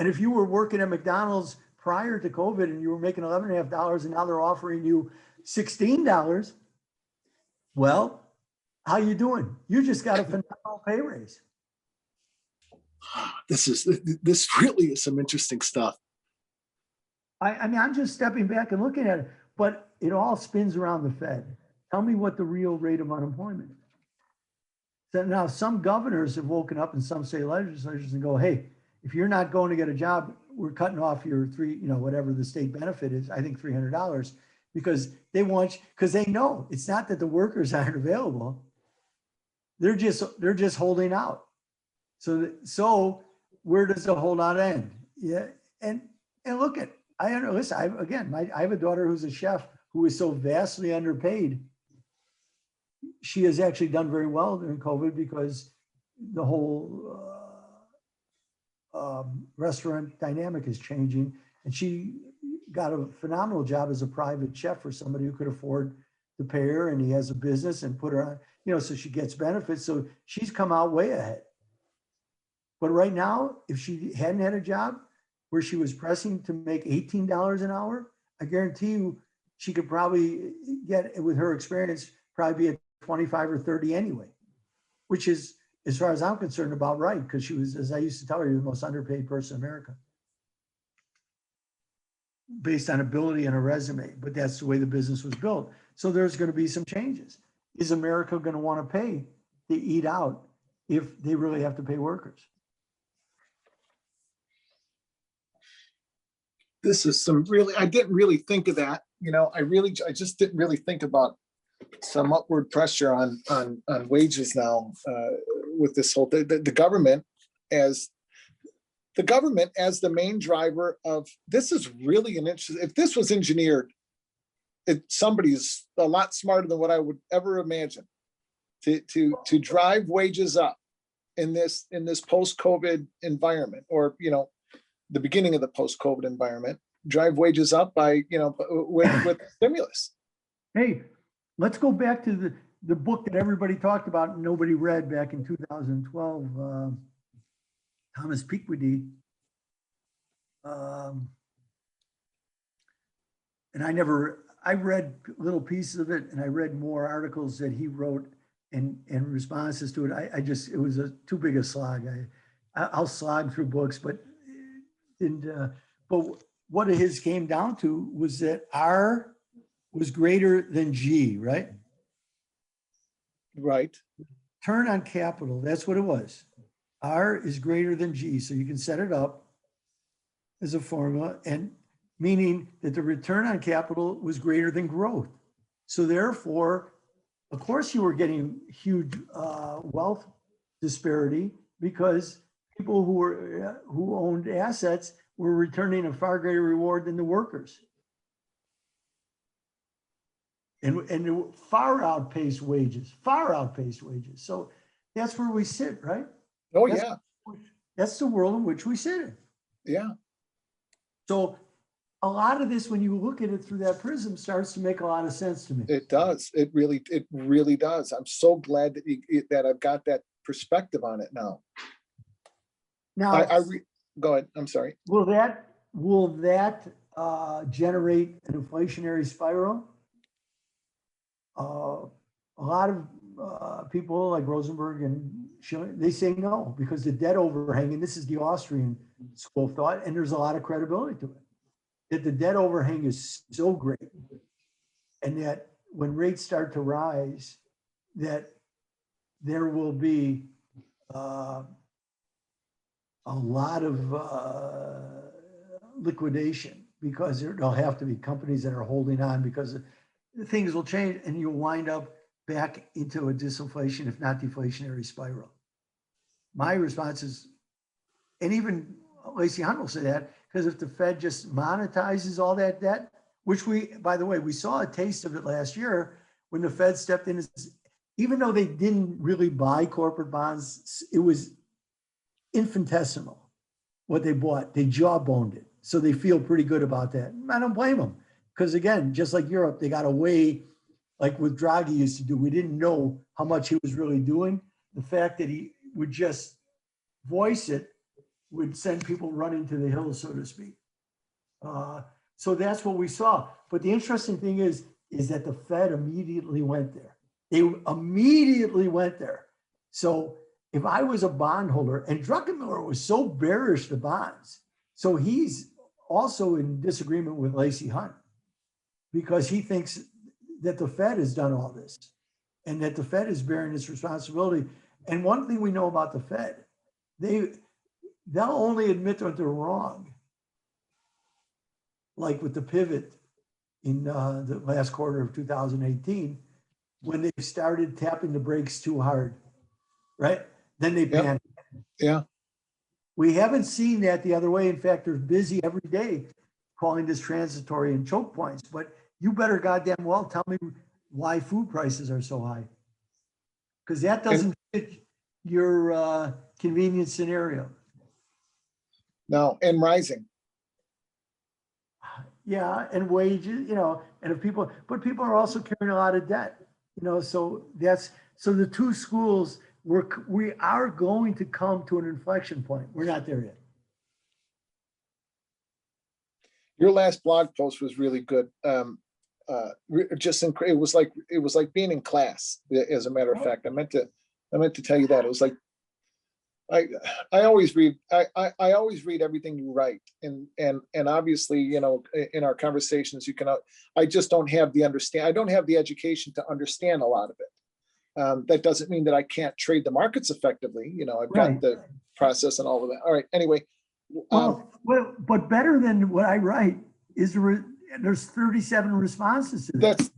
Speaker 2: And if you were working at McDonald's prior to COVID and you were making $11.50 and now they're offering you $16, well, how you doing? You just got a phenomenal pay raise.
Speaker 3: This really is some interesting stuff.
Speaker 2: I mean, I'm just stepping back and looking at it, but it all spins around the Fed. Tell me what the real rate of unemployment is. So now some governors have woken up and some state legislatures and go, hey, if you're not going to get a job, we're cutting off your whatever the state benefit is, I think $300, because they know it's not that the workers aren't available. They're just holding out. So where does the holdout end? Yeah. And look at, I have a daughter who's a chef who is so vastly underpaid. She has actually done very well during COVID because the whole restaurant dynamic is changing. And she got a phenomenal job as a private chef for somebody who could afford to pay her, and he has a business and put her on, so she gets benefits. So she's come out way ahead. But right now, if she hadn't had a job where she was pressing to make $18 an hour, I guarantee you she could probably get, with her experience, probably be at 25 or 30 anyway, which is, as far as I'm concerned, about right, because she was, as I used to tell her, the most underpaid person in America based on ability and a resume, but that's the way the business was built. So there's going to be some changes. Is America going to want to pay to eat out if they really have to pay workers?
Speaker 1: This is some really, I didn't really think of that. I just didn't really think about some upward pressure on wages now with this whole, the government as the main driver of, this is really an interesting, if this was engineered, somebody's a lot smarter than what I would ever imagine to drive wages up in this post-COVID environment, or the beginning of the post-COVID environment, drive wages up by with stimulus.
Speaker 2: Hey, let's go back to the book that everybody talked about and nobody read back in 2012, Thomas Piketty. And I read little pieces of it, and I read more articles that he wrote and responses to it. It was too big a slog. I'll slog through books, but what his came down to was that R was greater than G, right?
Speaker 1: Right.
Speaker 2: Return on capital, that's what it was. R is greater than G, so you can set it up as a formula, and meaning that the return on capital was greater than growth. So therefore, of course, you were getting huge wealth disparity because people who owned assets were returning a far greater reward than the workers, and far outpaced wages. So that's where we sit, right?
Speaker 1: Oh,
Speaker 2: That's the world in which we sit in.
Speaker 1: Yeah.
Speaker 2: So a lot of this, when you look at it through that prism, starts to make a lot of sense to me.
Speaker 1: It does. It really does. I'm so glad that I've got that perspective on it now.
Speaker 2: Now,
Speaker 1: go ahead. I'm sorry.
Speaker 2: Will that generate an inflationary spiral? A lot of people like Rosenberg and Schilling, they say no, because the debt overhang, and this is the Austrian school of thought, and there's a lot of credibility to it, that the debt overhang is so great, and that when rates start to rise, that there will be a lot of liquidation, because there'll have to be companies that are holding on, because things will change and you'll wind up back into a disinflation, if not deflationary spiral. My response is, and even Lacey Hunt will say that, because if the Fed just monetizes all that debt, which by the way, we saw a taste of it last year when the Fed stepped in even though they didn't really buy corporate bonds, it was infinitesimal what they bought. They jawboned it. So they feel pretty good about that. I don't blame them. Because again, just like Europe, they got away like what Draghi used to do. We didn't know how much he was really doing. The fact that he would just voice it would send people running to the hills, so to speak. So that's what we saw. But the interesting thing is that the Fed immediately went there. They immediately went there. So if I was a bondholder, and Druckenmiller was so bearish the bonds, so he's also in disagreement with Lacey Hunt because he thinks that the Fed has done all this and that the Fed is bearing its responsibility. And one thing we know about the Fed, they'll only admit that they're wrong. Like with the pivot in the last quarter of 2018, when they started tapping the brakes too hard, right? Then they panicked.
Speaker 1: Yeah.
Speaker 2: We haven't seen that the other way. In fact, they're busy every day calling this transitory and choke points. But you better goddamn well tell me why food prices are so high. Because that doesn't fit your convenience scenario.
Speaker 1: No, and rising.
Speaker 2: Yeah, and wages, and if people, but people are also carrying a lot of debt, so the two schools, we are going to come to an inflection point. We're not there yet.
Speaker 1: Your last blog post was really good. It was like being in class. As a matter of fact, I meant to tell you that. It was like I always read I always read everything you write, and obviously in our conversations I just don't have I don't have the education to understand a lot of it. That doesn't mean that I can't trade the markets effectively. I've got the process and all of that. All right. Anyway.
Speaker 2: Well, but better than what I write is there's 37 responses to that.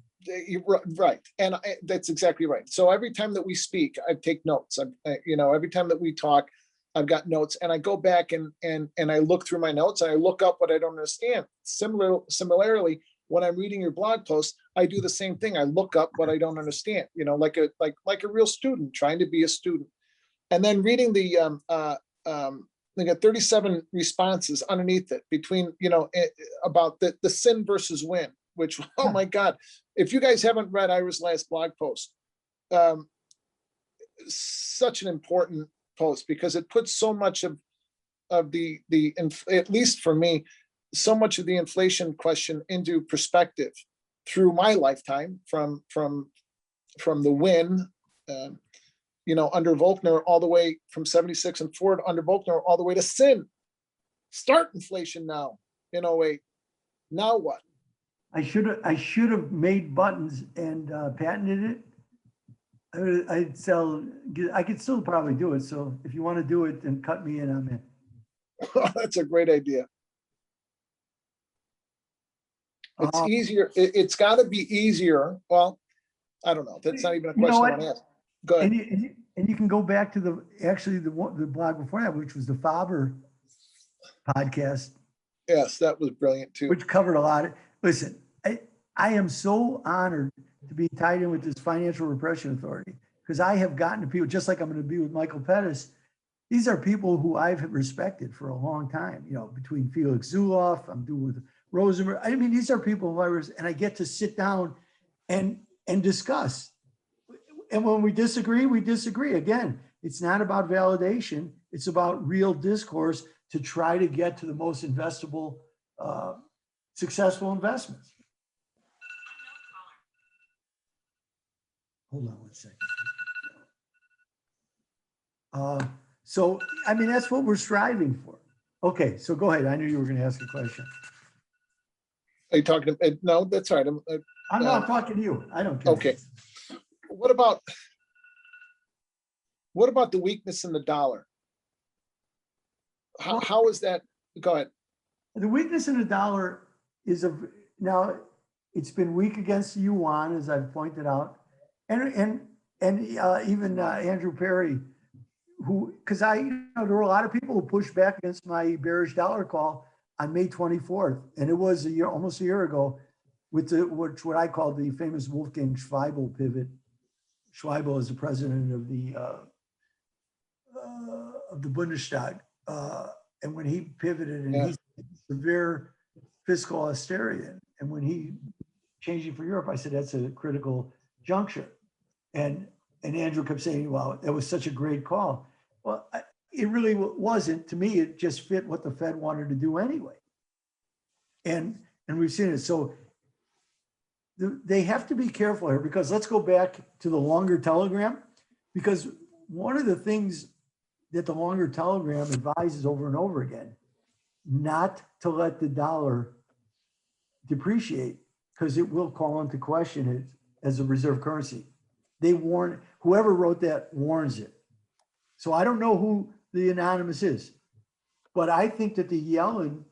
Speaker 1: You're right, and that's exactly right. So every time that we speak, I take notes. Every time that we talk, I've got notes, and I go back and I look through my notes. And I look up what I don't understand. Similarly, when I'm reading your blog post, I do the same thing. I look up what I don't understand. Like a real student trying to be a student, and then reading they got 37 responses underneath it between about the sin versus win. Which, oh my God, if you guys haven't read Ira's last blog post, such an important post because it puts so much of the at least for me, so much of the inflation question into perspective through my lifetime from the win, under Volcker all the way from 76 and forward under Volcker all the way to sin. Start inflation now in 08. Now what?
Speaker 2: I should have made buttons and patented it. I could still probably do it. So if you want to do it, then cut me in on that.
Speaker 1: That's a great idea. It's easier. It's got to be easier. Well, I don't know. That's not even a question I want to ask. Go ahead.
Speaker 2: And you can go back to the blog before that, which was the Faber podcast.
Speaker 1: Yes, that was brilliant too.
Speaker 2: Which covered a lot. Listen, I am so honored to be tied in with this Financial Repression Authority because I have gotten to people, just like I'm going to be with Michael Pettis. These are people who I've respected for a long time, between Felix Zulauf, I'm doing with Rosenberg. I mean, these are people who and I get to sit down and discuss. And when we disagree, we disagree. Again, it's not about validation. It's about real discourse to try to get to the most investable, successful investments. Hold on one second. So, I mean, that's what we're striving for. Okay, so go ahead. I knew you were going to ask a question.
Speaker 1: Are you talking to, no, that's all right.
Speaker 2: I'm not talking to you. I don't care.
Speaker 1: Okay. What about the weakness in the dollar? How is that? Go ahead.
Speaker 2: The weakness in the dollar is now it's been weak against the yuan, as I've pointed out, and even Andrew Perry, because there were a lot of people who pushed back against my bearish dollar call on May 24th, and it was almost a year ago, with what I call the famous Wolfgang Schweibel pivot, Schweible is the president of the Bundestag. And when he pivoted and he's severe fiscal austerity, and when he changed it for Europe, I said, that's a critical juncture. And Andrew kept saying, well, that was such a great call. Well, it really wasn't. To me, it just fit what the Fed wanted to do anyway. And we've seen it. So they have to be careful here, because let's go back to the longer telegram, because one of the things that the longer telegram advises over and over again, not to let the dollar depreciate, because it will call into question it as a reserve currency. They warn, whoever wrote that warns it. So I don't know who the anonymous is, but I think that the Yellen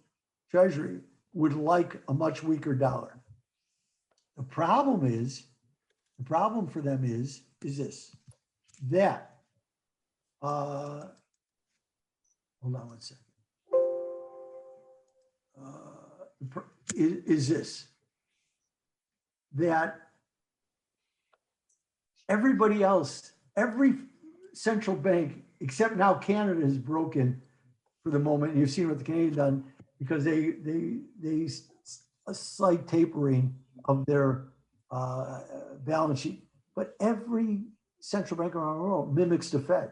Speaker 2: Treasury would like a much weaker dollar. The problem for them is this, that, hold on one second. Is this, that everybody else, every central bank, except now Canada is broken for the moment. You've seen what the Canadians done, because they a slight tapering of their balance sheet. But every central bank around the world mimics the Fed.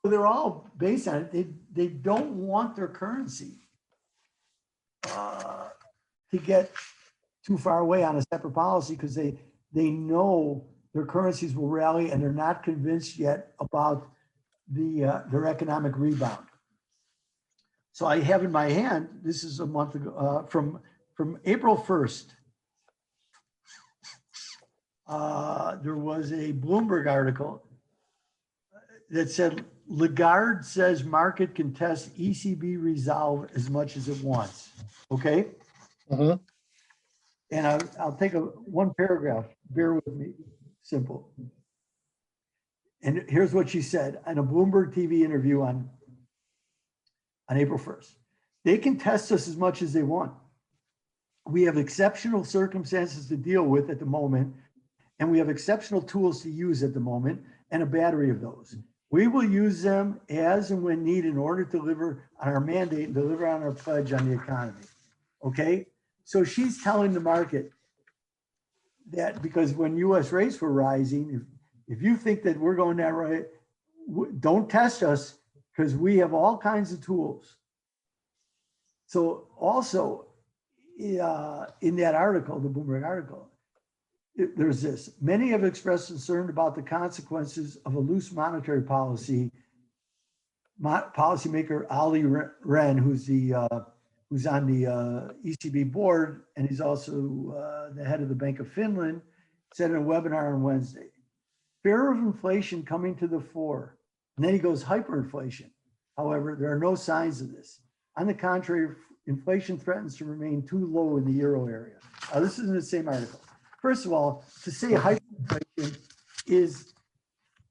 Speaker 2: They're all based on it. They don't want their currency to get too far away on a separate policy, because they know their currencies will rally, and they're not convinced yet about their economic rebound. So I have in my hand, this is a month ago, from April 1st, there was a Bloomberg article that said, Lagarde says market can test ECB resolve as much as it wants. Okay.
Speaker 1: Mhm.
Speaker 2: And I'll take one paragraph, bear with me, simple. And here's what she said on a Bloomberg TV interview on April 1st. They can test us as much as they want. We have exceptional circumstances to deal with at the moment, and we have exceptional tools to use at the moment, and a battery of those. We will use them as and when needed in order to deliver on our mandate and deliver on our pledge on the economy. Okay? So she's telling the market that, because when US rates were rising, if you think that we're going that right, don't test us, because we have all kinds of tools. So also in that article, the Bloomberg article, there's this: many have expressed concern about the consequences of a loose monetary policy. Policymaker Ali Ren, who's on the ECB board, and he's also the head of the Bank of Finland, said in a webinar on Wednesday, fear of inflation coming to the fore. And then he goes, hyperinflation. However, there are no signs of this. On the contrary, inflation threatens to remain too low in the euro area. This is in the same article. First of all, to say hyperinflation is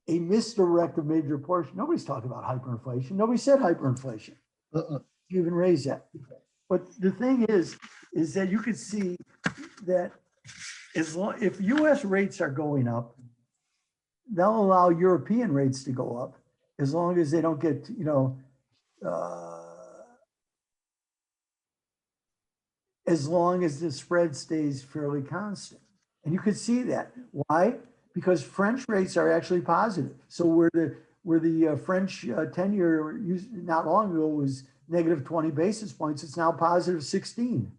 Speaker 2: a misdirected major portion. Nobody's talking about hyperinflation. Nobody said hyperinflation. You even raised that. But the thing is that you can see that if US rates are going up, they'll allow European rates to go up, as long as they don't get, as long as the spread stays fairly constant. And you could see that. Why? Because French rates are actually positive. So where the French 10-year not long ago was negative 20 basis points, it's now positive 16.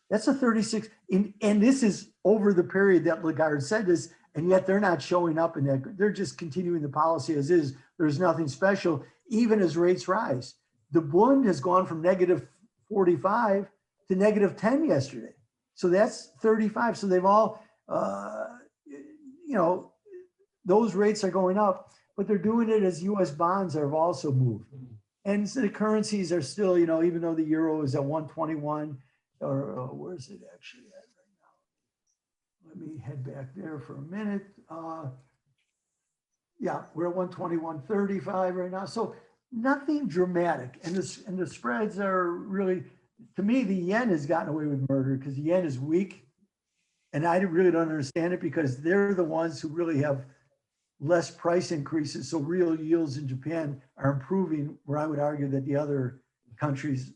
Speaker 2: That's a 36. And this is over the period that Lagarde said this, and yet they're not showing up in that. They're just continuing the policy as is. There's nothing special, even as rates rise. The Bund has gone from negative 45 to negative 10 yesterday. So that's 35. So they've all, those rates are going up, but they're doing it as US bonds have also moved. And so the currencies are still, even though the euro is at 121, or where's it actually at right now? Let me head back there for a minute. Yeah, we're at 121.35 right now. So nothing dramatic. And the spreads are really, to me, the yen has gotten away with murder, because the yen is weak And I really don't understand it because they're the ones who really have less price increases. So real yields in Japan are improving, where I would argue that the other countries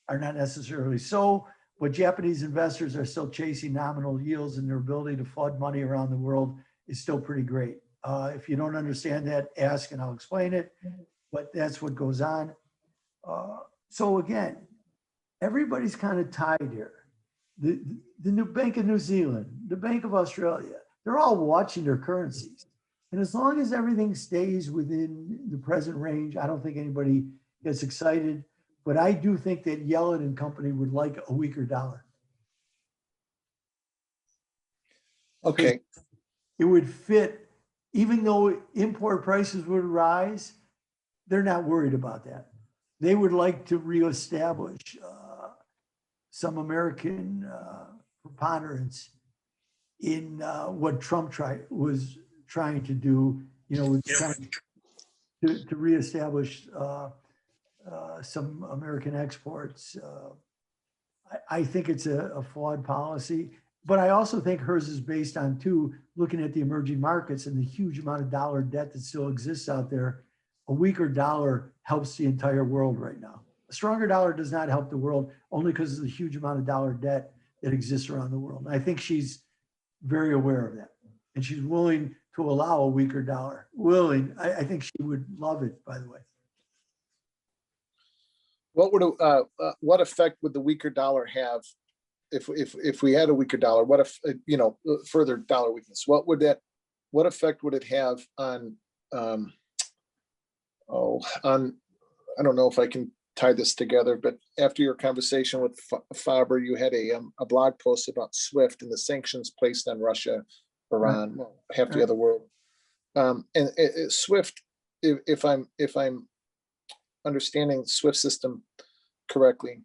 Speaker 2: are not necessarily so. But Japanese investors are still chasing nominal yields, and their ability to flood money around the world is still pretty great. If you don't understand that, ask and I'll explain it. But that's what goes on. So again, everybody's kind of tied here. The new Bank of New Zealand, the Bank of Australia, they're all watching their currencies. And as long as everything stays within the present range, I don't think anybody gets excited. But I do think that Yellen and company would like a weaker dollar.
Speaker 1: Okay.
Speaker 2: It would fit, even though import prices would rise, they're not worried about that. They would like to reestablish some American preponderance in what Trump was trying to do, trying to reestablish some American exports. I think it's a flawed policy, but I also think hers is based on, too, looking at the emerging markets and the huge amount of dollar debt that still exists out there. A weaker dollar helps the entire world right now. A stronger dollar does not help the world, only because of the huge amount of dollar debt that exists around the world. And I think she's very aware of that. And she's willing to allow a weaker dollar. Willing. I think she would love it, by the way.
Speaker 1: What effect would the weaker dollar have if we had a weaker dollar? What if further dollar weakness? What effect would it have on I don't know if I can tie this together, but after your conversation with Faber, you had a blog post about SWIFT and the sanctions placed on Russia, Iran, half the other world. And SWIFT, if I'm understanding the SWIFT system correctly,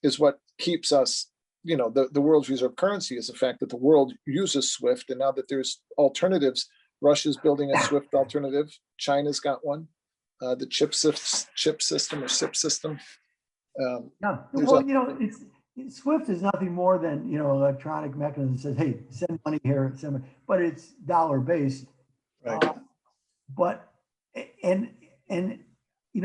Speaker 1: is what keeps us, the world's reserve currency is the fact that the world uses SWIFT. And now that there's alternatives, Russia's building a SWIFT alternative. China's got one. The chip system or SIP system.
Speaker 2: Yeah, well, SWIFT is nothing more than electronic mechanism that says, hey, send money here, send money, but it's dollar based.
Speaker 1: Right.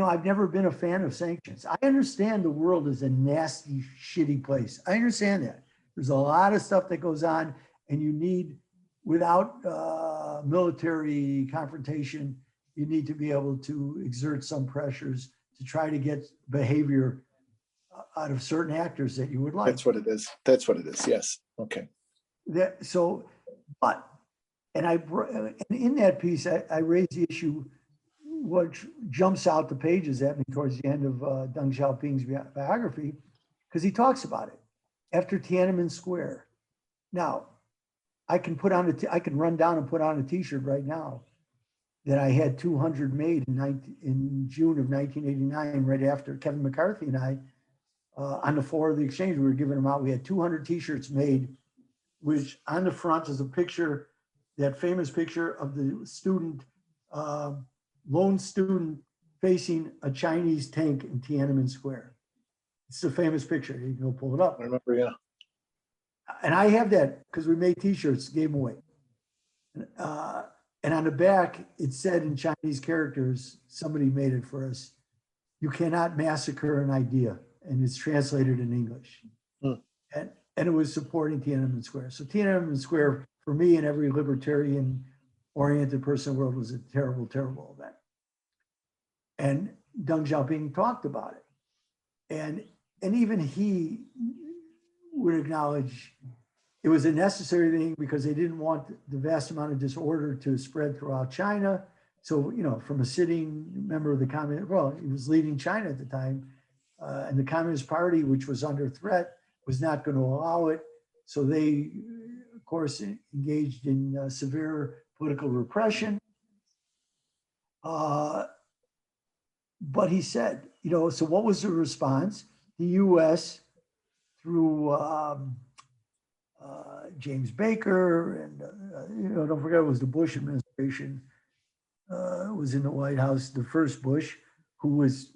Speaker 2: I've never been a fan of sanctions. I understand the world is a nasty, shitty place. I understand that. There's a lot of stuff that goes on, and you need, without military confrontation, you need to be able to exert some pressures to try to get behavior out of certain actors that you would like.
Speaker 1: That's what it is. Yes. Okay.
Speaker 2: And in that piece, I raised the issue, which jumps out the pages at me towards the end of Deng Xiaoping's biography, because he talks about it after Tiananmen Square. Now, I can run down and put on a T-shirt right now that I had 200 made in June of 1989, right after Kevin McCarthy and I, on the floor of the exchange, we were giving them out. We had 200 T-shirts made, which on the front is a picture, that famous picture of the student, lone student facing a Chinese tank in Tiananmen Square. It's a famous picture. You can go pull it up.
Speaker 1: I remember, yeah.
Speaker 2: And I have that because we made T-shirts, gave them away. And on the back, it said in Chinese characters, somebody made it for us, "You cannot massacre an idea." And it's translated in English. And it was supporting Tiananmen Square. So Tiananmen Square, for me and every libertarian-oriented person in the world, was a terrible, terrible event. And Deng Xiaoping talked about it. And even he would acknowledge it was a necessary thing because they didn't want the vast amount of disorder to spread throughout China. So, from a sitting member of the Communist, well, he was leading China at the time, and the Communist Party, which was under threat, was not going to allow it. So they, of course, engaged in severe political repression. But he said, so what was the response? The U.S. through James Baker and, don't forget, it was the Bush administration, was in the White House, the first Bush, who was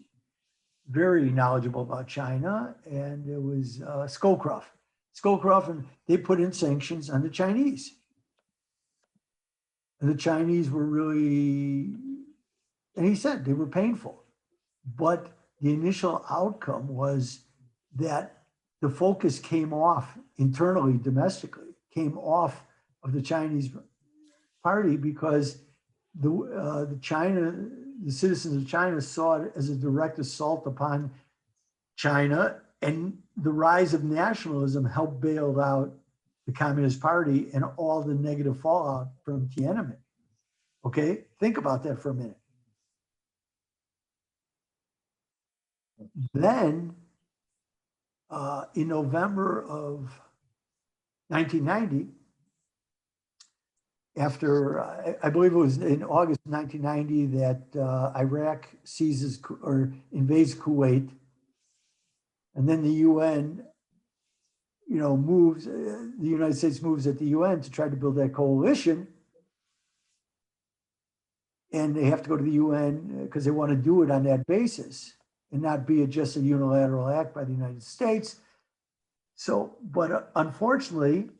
Speaker 2: very knowledgeable about China, and it was Scowcroft. Scowcroft, and they put in sanctions on the Chinese. And the Chinese were really, and he said they were painful. But the initial outcome was that the focus came off internally, domestically, came off of the Chinese party because the citizens of China saw it as a direct assault upon China, and the rise of nationalism helped bail out the Communist Party and all the negative fallout from Tiananmen. Okay, think about that for a minute. Then, in November of 1990, after, I believe it was in August 1990 that Iraq seizes or invades Kuwait, and then the UN, moves, the United States moves at the UN to try to build that coalition. And they have to go to the UN because they want to do it on that basis and not be just a unilateral act by the United States. So, but unfortunately,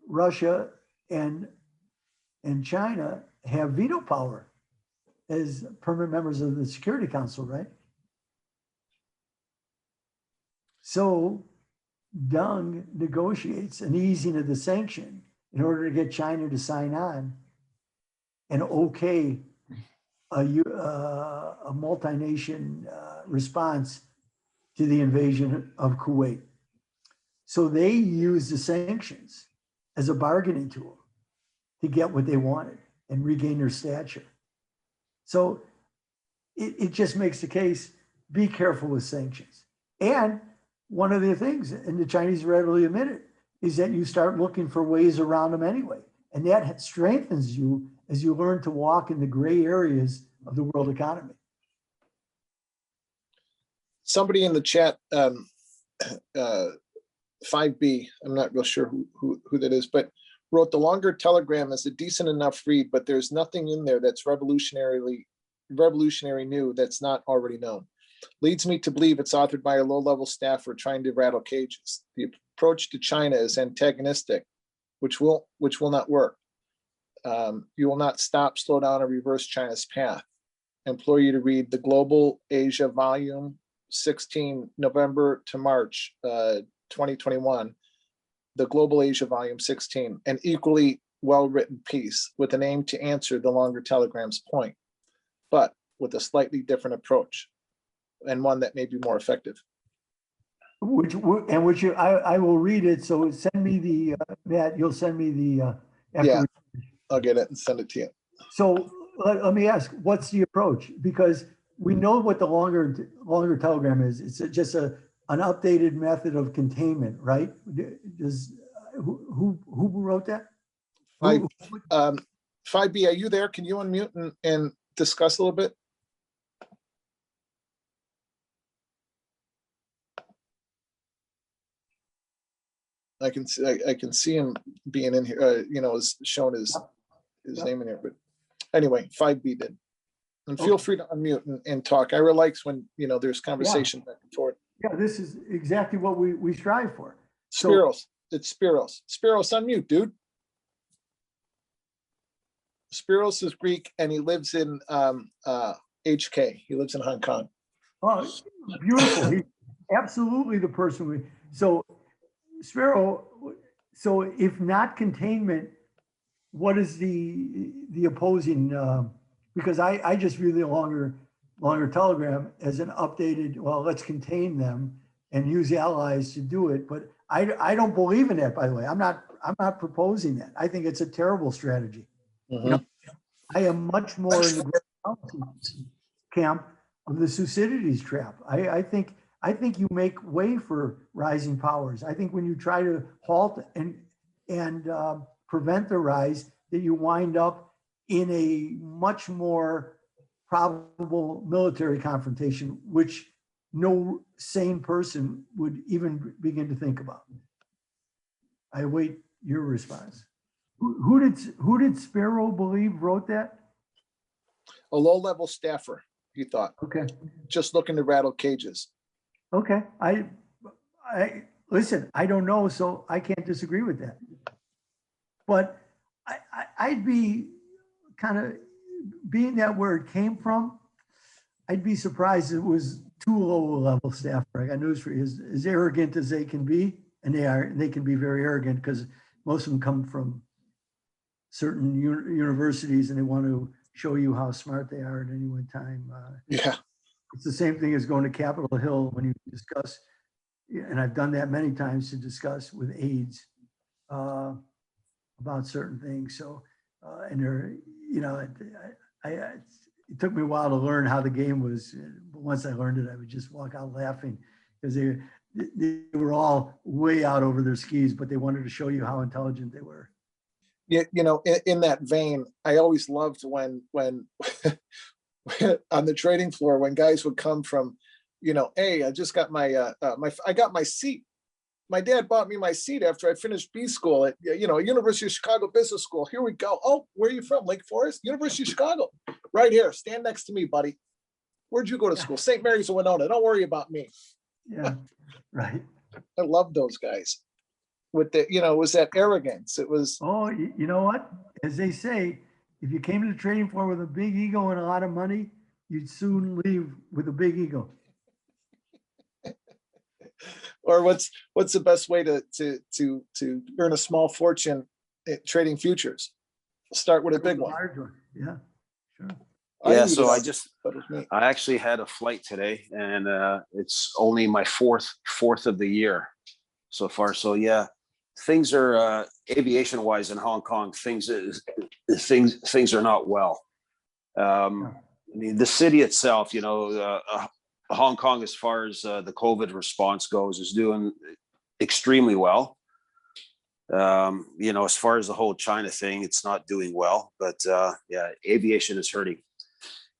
Speaker 2: Russia and China have veto power as permanent members of the Security Council, right? So Deng negotiates an easing of the sanction in order to get China to sign on and okay a multi-nation response to the invasion of Kuwait. So they use the sanctions as a bargaining tool to get what they wanted and regain their stature. So it just makes the case, be careful with sanctions. And one of the things, and the Chinese readily admit it, is that you start looking for ways around them anyway. And that strengthens you as you learn to walk in the gray areas of the world economy.
Speaker 1: Somebody in the chat, 5B, I'm not real sure who that is, but wrote, the longer telegram is a decent enough read, but there's nothing in there that's revolutionary new that's not already known. Leads me to believe it's authored by a low-level staffer trying to rattle cages. The approach to China is antagonistic, which will not work. You will not stop, slow down, or reverse China's path. I implore you to read the Global Asia Volume 16, November to March 2021, the Global Asia Volume 16, an equally well-written piece with an aim to answer the longer telegram's point, but with a slightly different approach and one that may be more effective.
Speaker 2: I will read it. So send me the, Matt, you'll send me the,
Speaker 1: yeah, I'll get it and send it to you.
Speaker 2: So let me ask, what's the approach? Because we know what the longer telegram is. It's just an updated method of containment, right? Who wrote that?
Speaker 1: 5B, are you there? Can you unmute and discuss a little bit? I can see him being in here, is showing his name in here, but anyway, 5B did. And feel free to unmute and talk. I really likes when, there's conversation back and forth.
Speaker 2: Yeah, this is exactly what we strive for.
Speaker 1: Spiros, it's Spiros. Spiros, unmute, dude. Spiros is Greek and he lives in HK. He lives in Hong Kong.
Speaker 2: Oh, beautiful. He's absolutely the person so Spiro, so if not containment, what is the opposing, because I just view the longer telegram as an updated, well, let's contain them and use allies to do it. But I don't believe in that, by the way. I'm not proposing that. I think it's a terrible strategy.
Speaker 1: Mm-hmm.
Speaker 2: I am much more in the camp of the Thucydides trap. I think you make way for rising powers. I think when you try to halt and prevent the rise, that you wind up in a much more probable military confrontation, which no sane person would even begin to think about. I await your response. Who did Sparrow believe wrote that?
Speaker 1: A low-level staffer, he thought.
Speaker 2: Okay.
Speaker 1: Just looking to rattle cages.
Speaker 2: Okay. listen, I don't know, so I can't disagree with that. But I'd be kind of, being that where it came from, I'd be surprised if it was too low a level staff. I got news for you, as arrogant as they can be, and they can be very arrogant because most of them come from certain universities and they want to show you how smart they are at any one time.
Speaker 1: Yeah.
Speaker 2: It's the same thing as going to Capitol Hill when you discuss, and I've done that many times, to discuss with aides about certain things. So, and they're, it took me a while to learn how the game was. But once I learned it, I would just walk out laughing because they were all way out over their skis, but they wanted to show you how intelligent they were.
Speaker 1: Yeah, in that vein, I always loved when on the trading floor, when guys would come from, hey, I just got I got my seat. My dad bought me my seat after I finished B school at, University of Chicago Business School. Here we go. Oh, where are you from? Lake Forest? University of Chicago. Right here. Stand next to me, buddy. Where'd you go to school? St. Mary's of Winona. Don't worry about me.
Speaker 2: Yeah, right.
Speaker 1: I love those guys. With the, it was that arrogance. It was.
Speaker 2: Oh, you know what? As they say, if you came to the trading floor with a big ego and a lot of money, you'd soon leave with a big ego.
Speaker 1: Or what's the best way to earn a small fortune at trading futures? Start with a big one.
Speaker 2: Yeah, sure.
Speaker 4: Yeah, so I actually had a flight today, and it's only my fourth of the year so far. So yeah, things are aviation wise in Hong Kong. Things are not well. I mean, the city itself, Hong Kong, as far as the COVID response goes, is doing extremely well. As far as the whole China thing, it's not doing well. But yeah, aviation is hurting.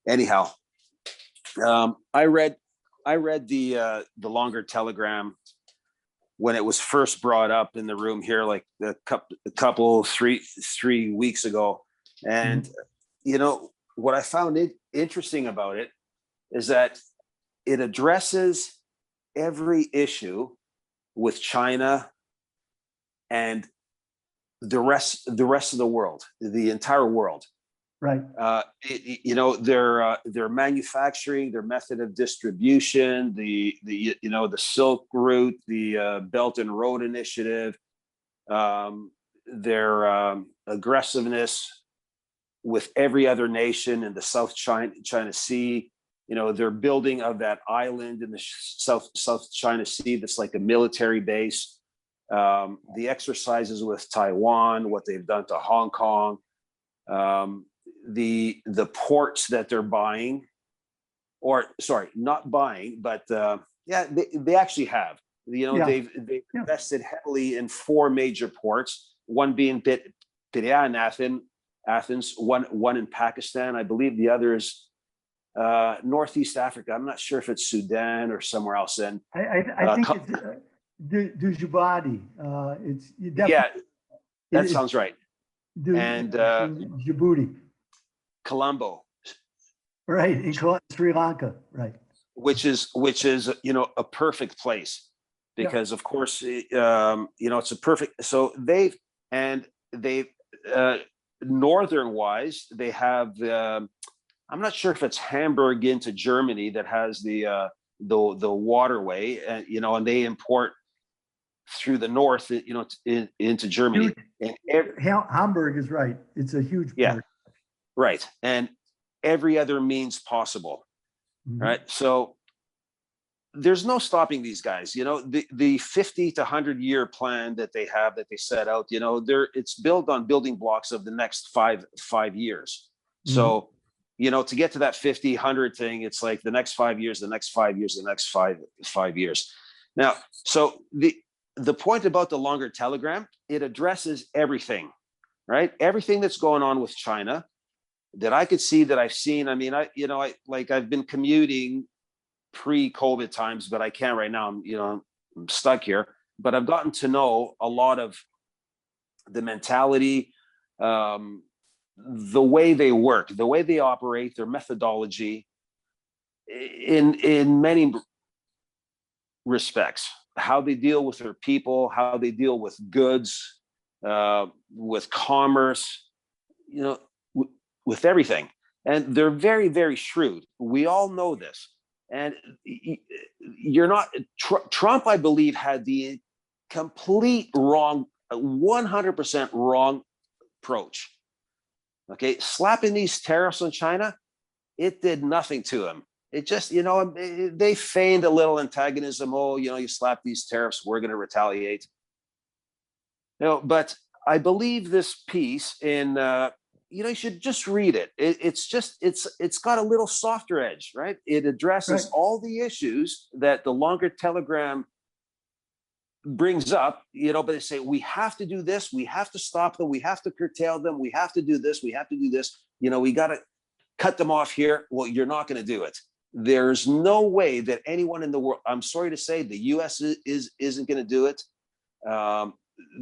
Speaker 4: Anyhow, I read the longer telegram when it was first brought up in the room here, like three weeks ago, and what I found interesting about it is that it addresses every issue with China and the rest of the world, the entire world.
Speaker 2: Right.
Speaker 4: Their manufacturing, their method of distribution, the Silk Route, the Belt and Road Initiative, their aggressiveness with every other nation in the South China Sea. Their building of that island in the South China Sea that's like a military base. The exercises with Taiwan, what they've done to Hong Kong, the ports that they're buying, or sorry, not buying, but they actually have. They've invested heavily in 4 major ports. One being Piraeus in Athens, one in Pakistan, I believe. The other is Northeast Africa. I'm not sure if it's Sudan or somewhere else. And
Speaker 2: I think it's Djibouti.
Speaker 4: That sounds right.
Speaker 2: And Djibouti,
Speaker 4: Colombo,
Speaker 2: right, in Sri Lanka, right,
Speaker 4: which is a perfect place because of course it's a perfect. So they've northern wise they have I'm not sure if it's Hamburg into Germany that has the waterway, and they import through the north, into Germany. And
Speaker 2: Hamburg is right. It's a huge port.
Speaker 4: Right. And every other means possible. Mm-hmm. Right. So there's no stopping these guys. The 50 to 100-year plan that they have, that they set out, it's built on building blocks of the next five years. Mm-hmm. So to get to that 50, 100 thing, it's like the next 5 years, the next 5 years, the next five years. Now, so the point about the longer telegram, it addresses everything, right? Everything that's going on with China that I could see, that I've seen. I mean, I've been commuting pre-COVID times, but I can't right now. I'm stuck here, but I've gotten to know a lot of the mentality, the way they work, the way they operate, their methodology in many respects. how they deal with their people, how they deal with goods, with commerce, you know, with everything. And they're very, very shrewd. We all know this. And you're not, Trump, I believe, had the complete wrong, 100% wrong approach. Okay, slapping these tariffs on China, it did nothing to him. It just, you know, they feigned a little antagonism. Oh, you know, you slap these tariffs, we're going to retaliate. You know, but I believe this piece in, you know, you should just read it. It's got a little softer edge, right? It addresses all the issues that the longer telegram brings up, you know, but they say, we have to do this, we have to stop them, we have to curtail them, we have to do this, we have to do this, you know, we got to cut them off here. Well, you're not going to do it. There's no way that anyone in the world, I'm sorry to say, the US isn't going to do it. The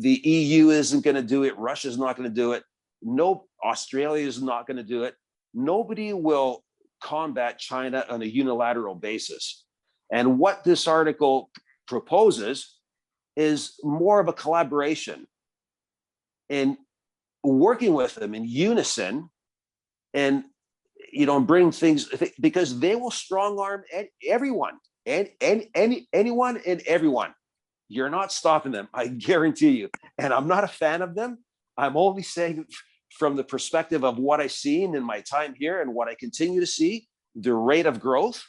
Speaker 4: EU isn't going to do it. Russia's not going to do it. No, Australia is not going to do it. Nobody will combat China on a unilateral basis. And what this article proposes is more of a collaboration in working with them in unison, and you know, bring things, because they will strong arm everyone and anyone and everyone. You're not stopping them, I guarantee you. And I'm not a fan of them. I'm only saying from the perspective of what I've seen in my time here and what I continue to see, the rate of growth,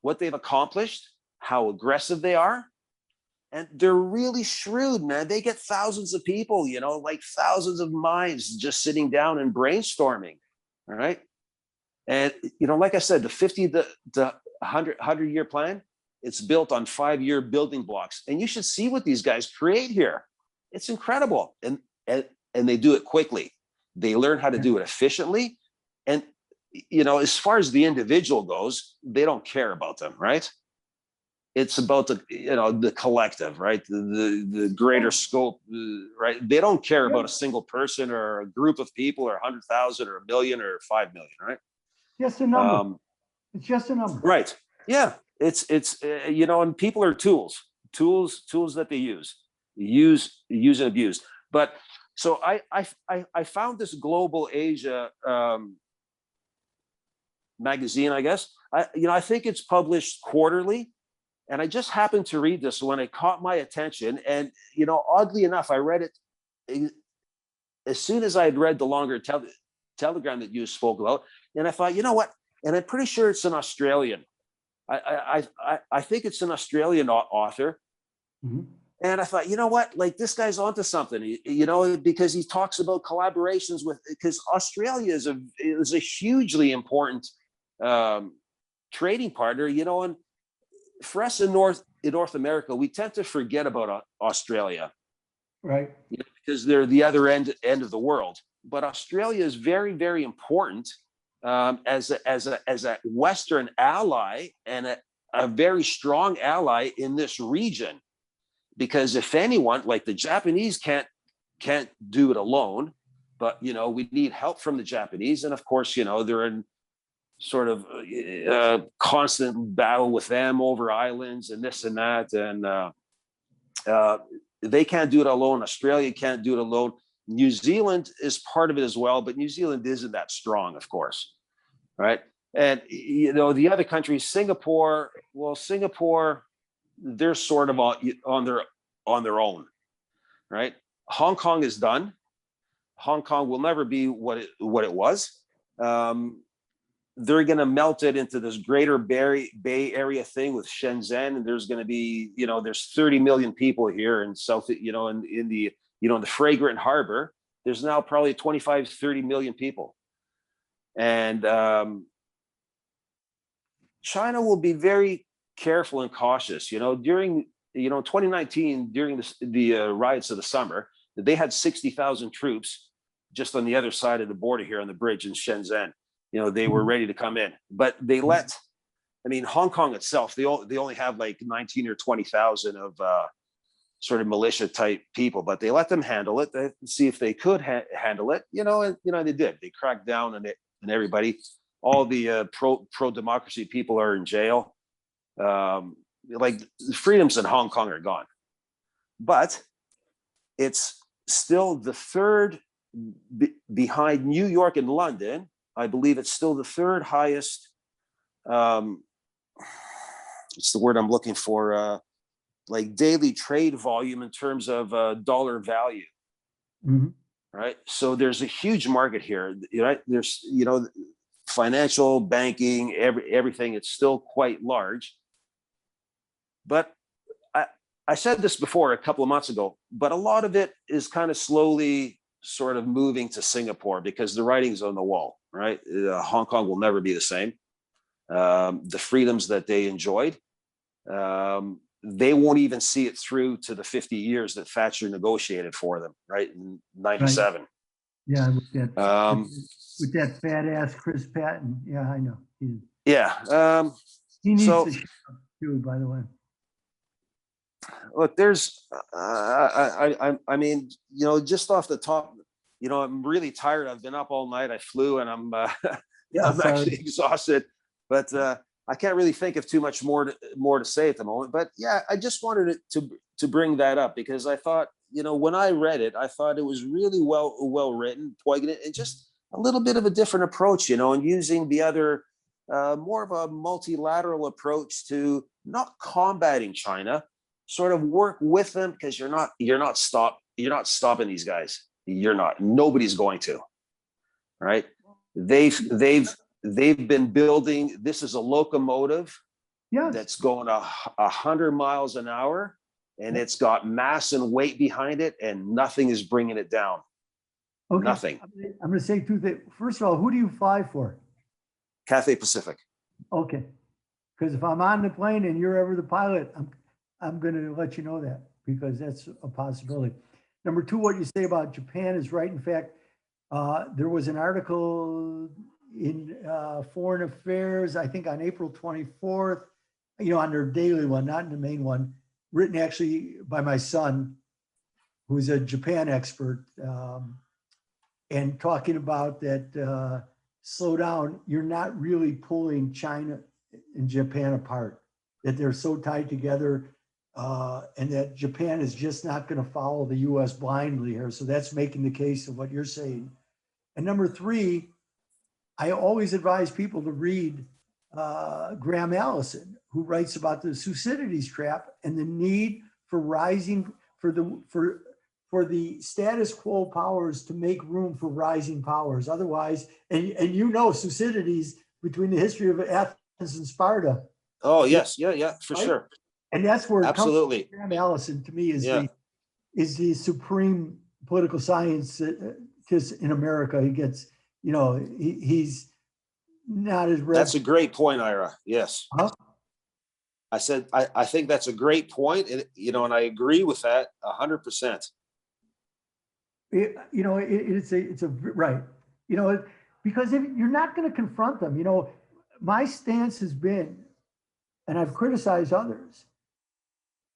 Speaker 4: what they've accomplished, how aggressive they are. And they're really shrewd, man. They get thousands of people, you know, like thousands of minds just sitting down and brainstorming. All right. And, you know, like I said, the 50 to 100-year plan, it's built on 5-year building blocks. And you should see what these guys create here. It's incredible. And they do it quickly. They learn how to do it efficiently. And, you know, as far as the individual goes, they don't care about them, right? It's about the, you know, the collective, right? The greater scope, right? They don't care about a single person or a group of people or 100,000 or 1 million or 5 million, right?
Speaker 2: Just a number. It's just a number.
Speaker 4: Right. Yeah. It's you know, and people are tools that they use and abuse. But so I found this Global Asia magazine, I guess. I think it's published quarterly. And I just happened to read this when it caught my attention. And, you know, oddly enough, I read it as soon as I had read the longer telegram that you spoke about. And I thought, you know what? And I'm pretty sure it's an Australian. I think it's an Australian author. Mm-hmm. And I thought, you know what? Like, this guy's onto something, you know, because he talks about collaborations because Australia is a hugely important trading partner, you know, and for us in North America, we tend to forget about Australia,
Speaker 2: right?
Speaker 4: You know, because they're the other end of the world. But Australia is very, very important as a Western ally and a very strong ally in this region. Because if anyone, like the Japanese, can't do it alone, but you know, we need help from the Japanese, and of course, you know, they're in sort of constant battle with them over islands and this and that, and they can't do it alone. Australia can't do it alone. New Zealand is part of it as well, but New Zealand isn't that strong, of course, right? And you know, the other countries, Singapore, they're sort of on their own, right? Hong Kong is done. Hong Kong will never be what it was. They're going to melt it into this greater Bay Area thing with Shenzhen, and there's going to be, you know, there's 30 million people here in South, you know, in the, you know, in the fragrant harbor. There's now probably 25, 30 million people, and China will be very careful and cautious. You know, during 2019, during the riots of the summer, they had 60,000 troops just on the other side of the border here on the bridge in Shenzhen. You know, they were ready to come in, but they Hong Kong itself, they only have like 19 or 20,000 of sort of militia type people, but they let them handle it. They see if they could handle it, you know, and, you know, they did. They cracked down on it, and everybody, all the pro-democracy people are in jail. like the freedoms in Hong Kong are gone, but it's still the third behind New York and London. I believe it's still the third highest. It's the word I'm looking for. Like daily trade volume in terms of dollar value.
Speaker 2: Mhm.
Speaker 4: Right. So there's a huge market here. Right. There's, you know, financial, banking, everything. It's still quite large. But I said this before a couple of months ago, but a lot of it is kind of slowly sort of moving to Singapore because the writing's on the wall, right? Hong Kong will never be the same. The freedoms that they enjoyed, they won't even see it through to the 50 years that Thatcher negotiated for them, right? In 97. Right.
Speaker 2: Yeah, with that fat ass Chris Patton. Yeah, I know. He needs to shut up too, by the way.
Speaker 4: Look, there's, I mean, you know, just off the top, you know, I'm really tired. I've been up all night. I flew, and I'm actually exhausted. But I can't really think of too much more to say at the moment. But yeah, I just wanted to bring that up because I thought, you know, when I read it, I thought it was really well written, poignant, and just a little bit of a different approach, you know, and using the other more of a multilateral approach to not combating China. Sort of work with them because you're not stopping these guys. You're not. Nobody's going to. Right? They've been building. This is a locomotive that's going 100 miles an hour, and it's got mass and weight behind it, and nothing is bringing it down. Okay. Nothing.
Speaker 2: I'm going to say two things. First of all, who do you fly for?
Speaker 4: Cathay Pacific.
Speaker 2: Okay, because if I'm on the plane and you're ever the pilot, I'm going to let you know that because that's a possibility. Number two, what you say about Japan is right. In fact, there was an article in Foreign Affairs, I think on April 24th, you know, on their daily one, not in the main one, written actually by my son, who's a Japan expert, and talking about that, slow down, you're not really pulling China and Japan apart, that they're so tied together. And that Japan is just not going to follow the US blindly here. So that's making the case of what you're saying. And number three, I always advise people to read Graham Allison, who writes about the Thucydides trap and the need for rising for the status quo powers to make room for rising powers. Otherwise, and you know Thucydides, between the history of Athens and Sparta.
Speaker 4: Oh yes, yeah, for right? Sure.
Speaker 2: And that's where
Speaker 4: absolutely
Speaker 2: Graham Allison to me is the supreme political science in America. He gets, you know, he's not as red.
Speaker 4: That's a great point, Ira. Yes.
Speaker 2: Huh?
Speaker 4: I said I think that's a great point, and you know, and I agree with that 100%.
Speaker 2: You know, it's a right. You know, because if you're not going to confront them, you know, my stance has been, and I've criticized others,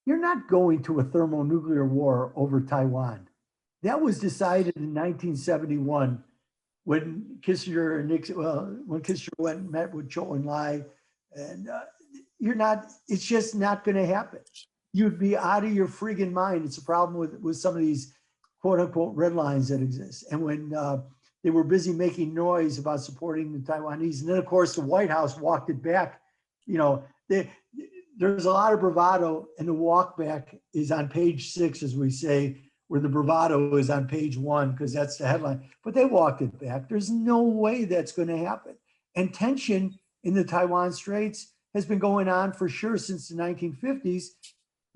Speaker 2: you're not going to a thermonuclear war over Taiwan. That was decided in 1971 when Kissinger and Nixon, when Kissinger went and met with Zhou Enlai, and it's just not going to happen. You'd be out of your friggin' mind. It's a problem with some of these quote unquote red lines that exist. And when they were busy making noise about supporting the Taiwanese, and then of course the White House walked it back, you know, there's a lot of bravado, and the walk back is on page 6, as we say, where the bravado is on page 1, because that's the headline. But they walked it back. There's no way that's going to happen. And tension in the Taiwan Straits has been going on for sure since the 1950s,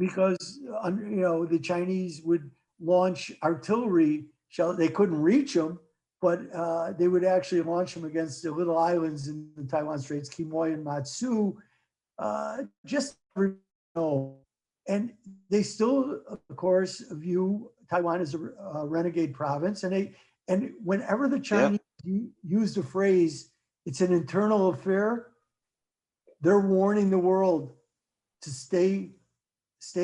Speaker 2: because you know, the Chinese would launch artillery shell. They couldn't reach them, but they would actually launch them against the little islands in the Taiwan Straits, Quemoy and Matsu. Just you know, and they still, of course, view Taiwan as a renegade province, and whenever the Chinese use the phrase "it's an internal affair," they're warning the world to stay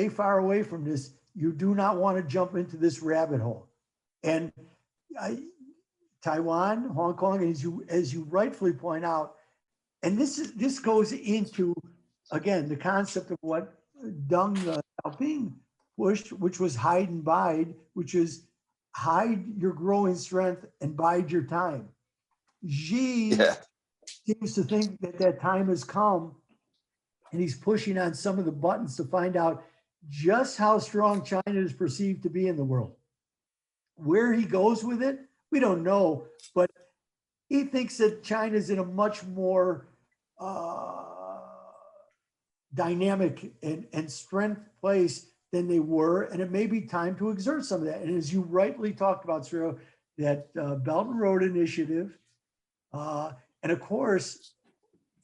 Speaker 2: far away from this. You do not want to jump into this rabbit hole. And Taiwan, Hong Kong, as you rightfully point out, and this goes into, again, the concept of what Deng Xiaoping pushed, which was hide and bide, which is hide your growing strength and bide your time. Xi
Speaker 4: Yeah.
Speaker 2: seems to think that that time has come, and he's pushing on some of the buttons to find out just how strong China is perceived to be in the world. Where he goes with it, we don't know, but he thinks that China's in a much more dynamic and strength place than they were, and it may be time to exert some of that. And as you rightly talked about, Cyril, that Belt and Road Initiative, and of course,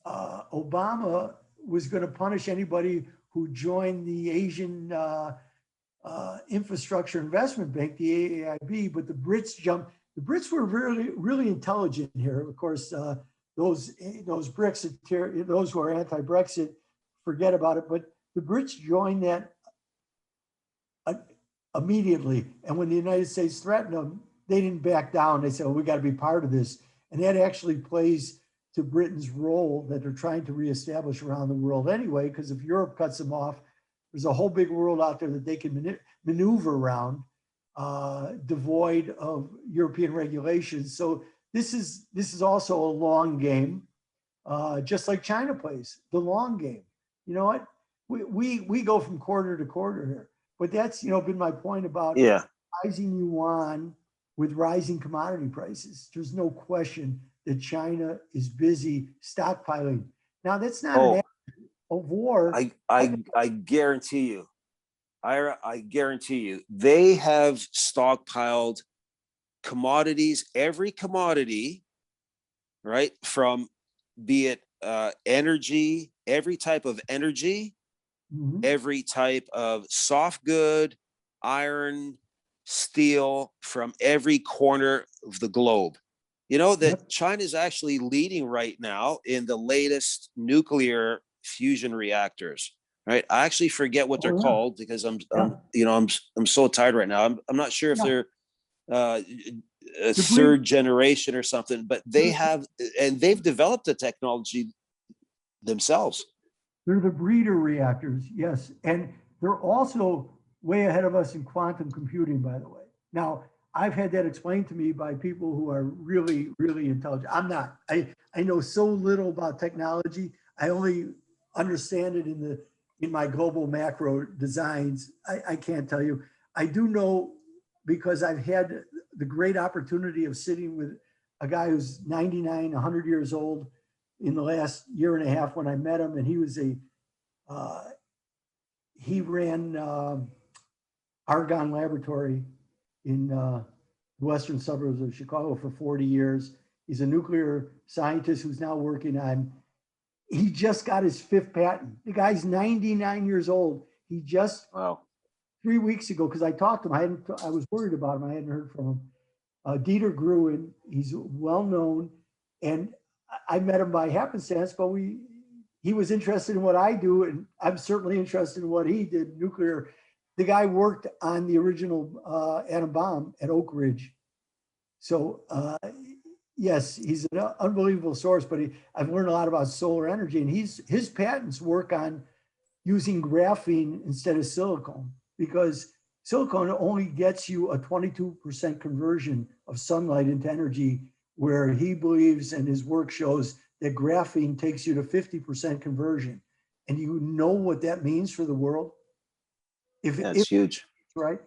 Speaker 2: Obama was going to punish anybody who joined the Asian Infrastructure Investment Bank, the AIIB, but the Brits jumped. The Brits were really, really intelligent here. Of course, those Brexit, those who are anti-Brexit, forget about it. But the Brits joined that immediately, and when the United States threatened them, they didn't back down. They said, "Oh, we got to be part of this," and that actually plays to Britain's role that they're trying to reestablish around the world anyway. Because if Europe cuts them off, there's a whole big world out there that they can maneuver around, devoid of European regulations. So this is also a long game, just like China plays the long game. You know what? We go from quarter to quarter here, but that's been my point about rising yuan with rising commodity prices. There's no question that China is busy stockpiling. Now that's not an act of war.
Speaker 4: I guarantee you, Ira, I guarantee you, they have stockpiled commodities, every commodity, right? From be it energy, every type of energy, every type of soft good, iron, steel, from every corner of the globe. You know that China is actually leading right now in the latest nuclear fusion reactors. Right, I actually forget what they're called because I'm so tired right now. I'm not sure if they're a third generation or something, but they have, and they've developed the technology themselves.
Speaker 2: They're the breeder reactors, yes, and they're also way ahead of us in quantum computing, by the way. Now, I've had that explained to me by people who are really, really intelligent. I'm not. I know so little about technology. I only understand it in my global macro designs. I can't tell you. I do know because I've had the great opportunity of sitting with a guy who's 99, 100 years old in the last year and a half when I met him, and he was he ran Argonne Laboratory in the western suburbs of Chicago for 40 years. He's a nuclear scientist who's now working on, he just got his 5th patent. The guy's 99 years old. He just, 3 weeks ago, because I talked to him, I was worried about him. I hadn't heard from him. Dieter Gruen, he's well known. And I met him by happenstance, but he was interested in what I do. And I'm certainly interested in what he did, nuclear. The guy worked on the original atom bomb at Oak Ridge. So yes, he's an unbelievable source, but I've learned a lot about solar energy, and his patents work on using graphene instead of silicone, because silicone only gets you a 22% conversion of sunlight into energy, where he believes, and his work shows, that graphene takes you to 50% conversion. And you know what that means for the world?
Speaker 4: That's huge.
Speaker 2: Right.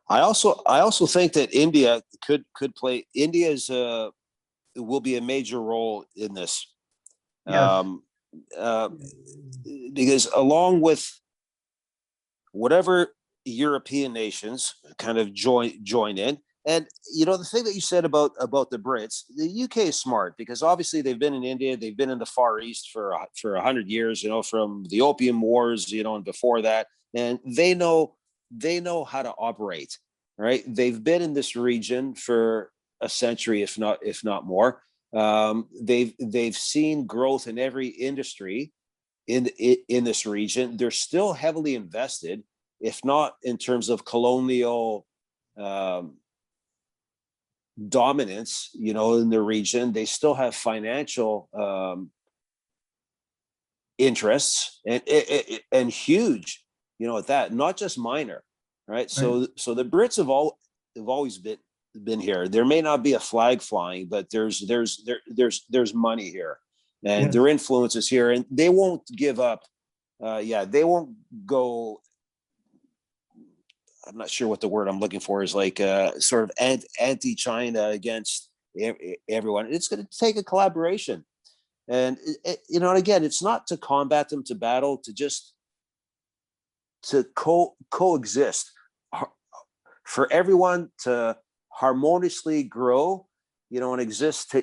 Speaker 4: I also think that India could play. India's will be a major role in this, because along with whatever European nations kind of join in, and the thing that you said about the Brits, the UK is smart because obviously they've been in India, they've been in the Far East for 100 years, from the Opium Wars, and before that, and they know how to operate, right? They've been in this region for a century, if not more. They've seen growth in every industry in this region. They're still heavily invested, if not in terms of colonial dominance, in the region. They still have financial interests and huge, you know, at that, not just minor, right? So the Brits have always been here. There may not be a flag flying, but there's money here, and their influence is here, and they won't give up. They won't go. I'm not sure what the word I'm looking for is, like sort of anti-China against everyone. It's going to take a collaboration. And, you know, and again, it's not to combat them, to battle, to just to coexist, for everyone to harmoniously grow, you know, and exist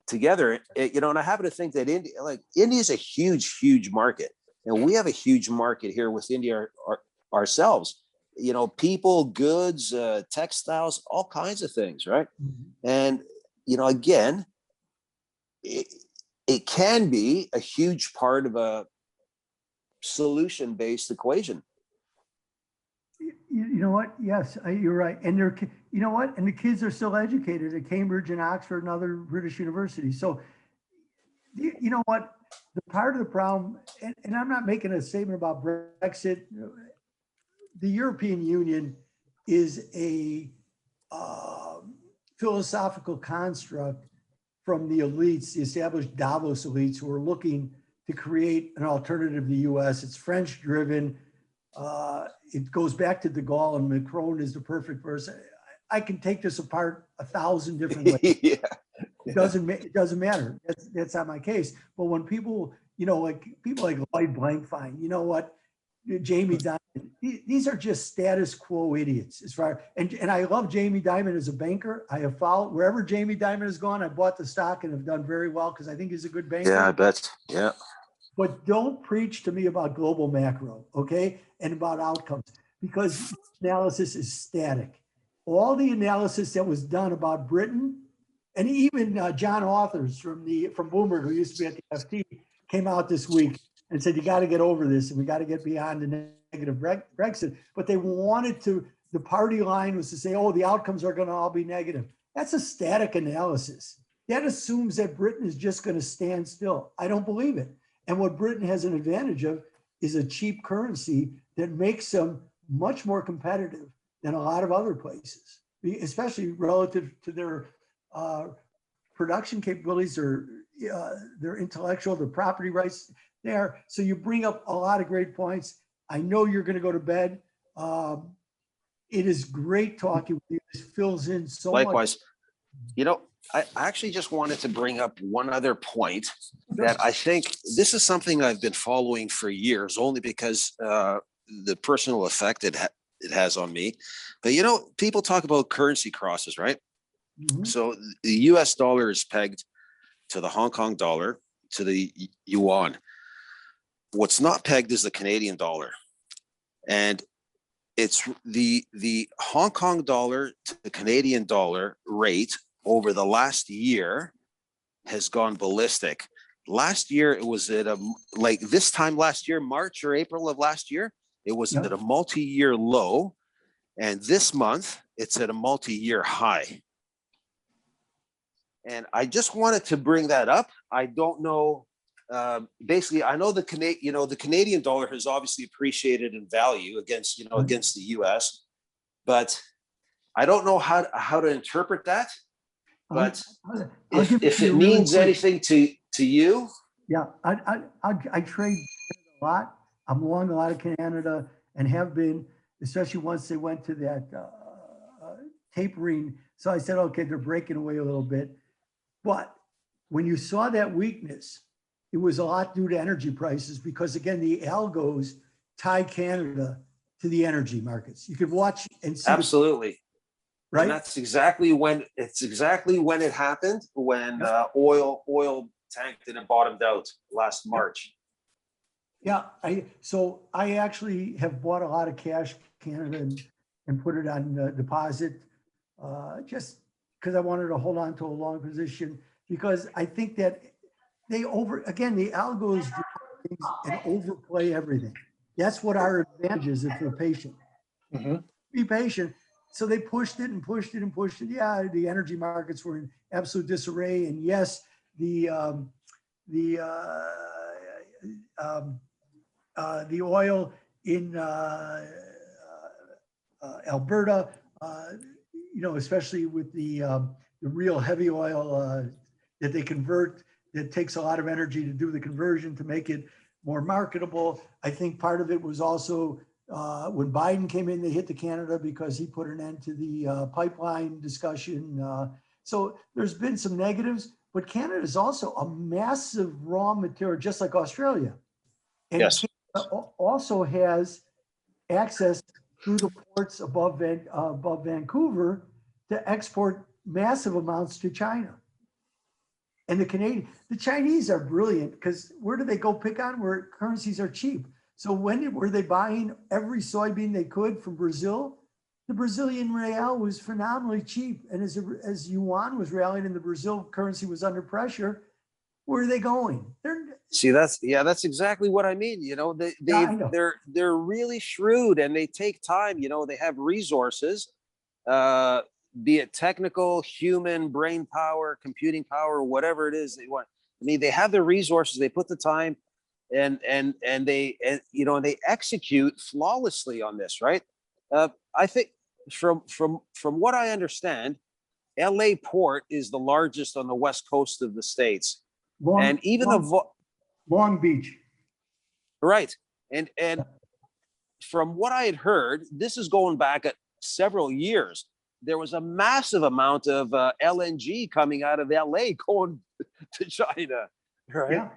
Speaker 4: together. You know, and I happen to think that India is a huge market, and we have a huge market here with India ourselves. You know, people, goods, textiles, all kinds of things, right? And, you know, again, it can be a huge part of a solution-based equation.
Speaker 2: You know what? Yes, you're right. And you know what? And the kids are still educated at Cambridge and Oxford and other British universities. So, you know what? The part of the problem, and I'm not making a statement about Brexit. The European Union is a philosophical construct from the elites, the established Davos elites, who are looking to create an alternative to the US. It's French driven. It goes back to de Gaulle, and Macron is the perfect person. I can take this apart 1,000 different ways. It doesn't matter. That's not my case. But when people, you know, like people like Lloyd Blankfein, you know what, Jamie Dimon, these are just status quo idiots. As far and I love Jamie Dimon as a banker. I have followed wherever Jamie Dimon has gone. I bought the stock and have done very well because I think he's a good banker.
Speaker 4: Yeah, I bet. Yeah.
Speaker 2: But don't preach to me about global macro, okay, and about outcomes, because analysis is static. All the analysis that was done about Britain, and even John Authors from Bloomberg, who used to be at the FT, came out this week and said, you got to get over this, and we got to get beyond the negative Brexit. But they wanted to, the party line was to say, oh, the outcomes are going to all be negative. That's a static analysis. That assumes that Britain is just going to stand still. I don't believe it. And what Britain has an advantage of is a cheap currency that makes them much more competitive than a lot of other places, especially relative to their production capabilities or their intellectual, their property rights there. So you bring up a lot of great points. I know you're going to go to bed. It is great talking with you. This fills in so much.
Speaker 4: Likewise. You know, I actually just wanted to bring up one other point that I think this is something I've been following for years, only because the personal effect it has on me. But, you know, people talk about currency crosses, right? Mm-hmm. So the US dollar is pegged to the Hong Kong dollar, to the yuan. What's not pegged is the Canadian dollar. And it's the Hong Kong dollar to the Canadian dollar rate over the last year has gone ballistic. Last year, it was at like this time last year, March or April of last year, it was at a multi-year low. And this month, it's at a multi-year high. And I just wanted to bring that up. I don't know. Basically, I know the Canadian dollar has obviously appreciated in value against the US, but I don't know how to interpret that. But if it means anything to you.
Speaker 2: Yeah, I trade a lot. I'm long a lot of Canada and have been, especially once they went to that tapering. So I said, okay, they're breaking away a little bit. But when you saw that weakness, it was a lot due to energy prices, because again, the algos tie Canada to the energy markets. You could watch and see.
Speaker 4: Absolutely.
Speaker 2: Right.
Speaker 4: And that's exactly when it happened, when oil tanked and it bottomed out last March.
Speaker 2: Yeah. So I actually have bought a lot of cash Canada and put it on deposit just because I wanted to hold on to a long position, because I think that the algos do things and overplay everything. That's what our advantage is if you're patient. Mm-hmm. Be patient. So they pushed it and pushed it and pushed it. Yeah, the energy markets were in absolute disarray. And yes, the the oil in Alberta, especially with the real heavy oil that they convert, that takes a lot of energy to do the conversion to make it more marketable. I think part of it was also when Biden came in, they hit to Canada because he put an end to the pipeline discussion. So there's been some negatives, but Canada is also a massive raw material, just like Australia. And
Speaker 4: Yes.
Speaker 2: Canada also has access through the ports above Vancouver to export massive amounts to China. And the Chinese are brilliant because where do they go pick on? Where currencies are cheap. So when were they buying every soybean they could from Brazil? The Brazilian real was phenomenally cheap. And as yuan was rallying and the Brazil currency was under pressure, where are they going?
Speaker 4: See, that's exactly what I mean. They're really shrewd and they take time. They have resources, be it technical, human, brain power, computing power, whatever it is they want. I mean, they have the resources, they put the time, and they execute flawlessly on this, right? I think from what I understand, LA Port is the largest on the west coast of the States. Long
Speaker 2: Beach.
Speaker 4: Right. And from what I had heard, this is going back at several years. There was a massive amount of LNG coming out of LA going to China, right?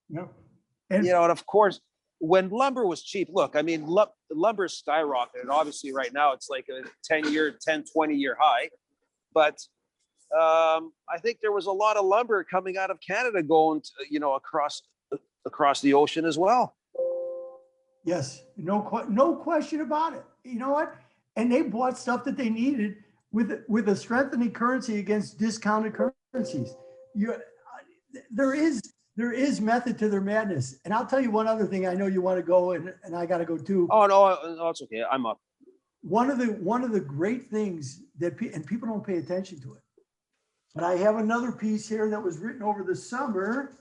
Speaker 2: Yeah.
Speaker 4: And of course, when lumber was cheap, look, I mean, lumber skyrocketed. Obviously, right now it's like a 20-year high. But I think there was a lot of lumber coming out of Canada going to, across the ocean as well.
Speaker 2: Yes, no question about it. You know what? And they bought stuff that they needed with a strengthening currency against discounted currencies. There is method to their madness. And I'll tell you one other thing. I know you want to go, and I got to go too.
Speaker 4: Oh no, it's okay. I'm up.
Speaker 2: One of the great things and people don't pay attention to it. But I have another piece here that was written over the summer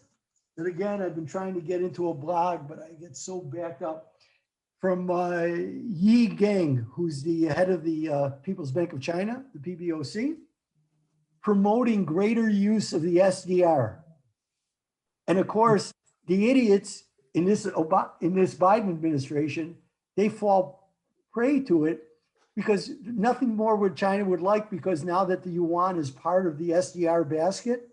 Speaker 2: that, again, I've been trying to get into a blog, but I get so backed up, from Yi Gang, who's the head of the People's Bank of China, the PBOC, promoting greater use of the SDR. And of course, the idiots in this Biden administration, they fall prey to it, because nothing more would China would like, because now that the yuan is part of the SDR basket,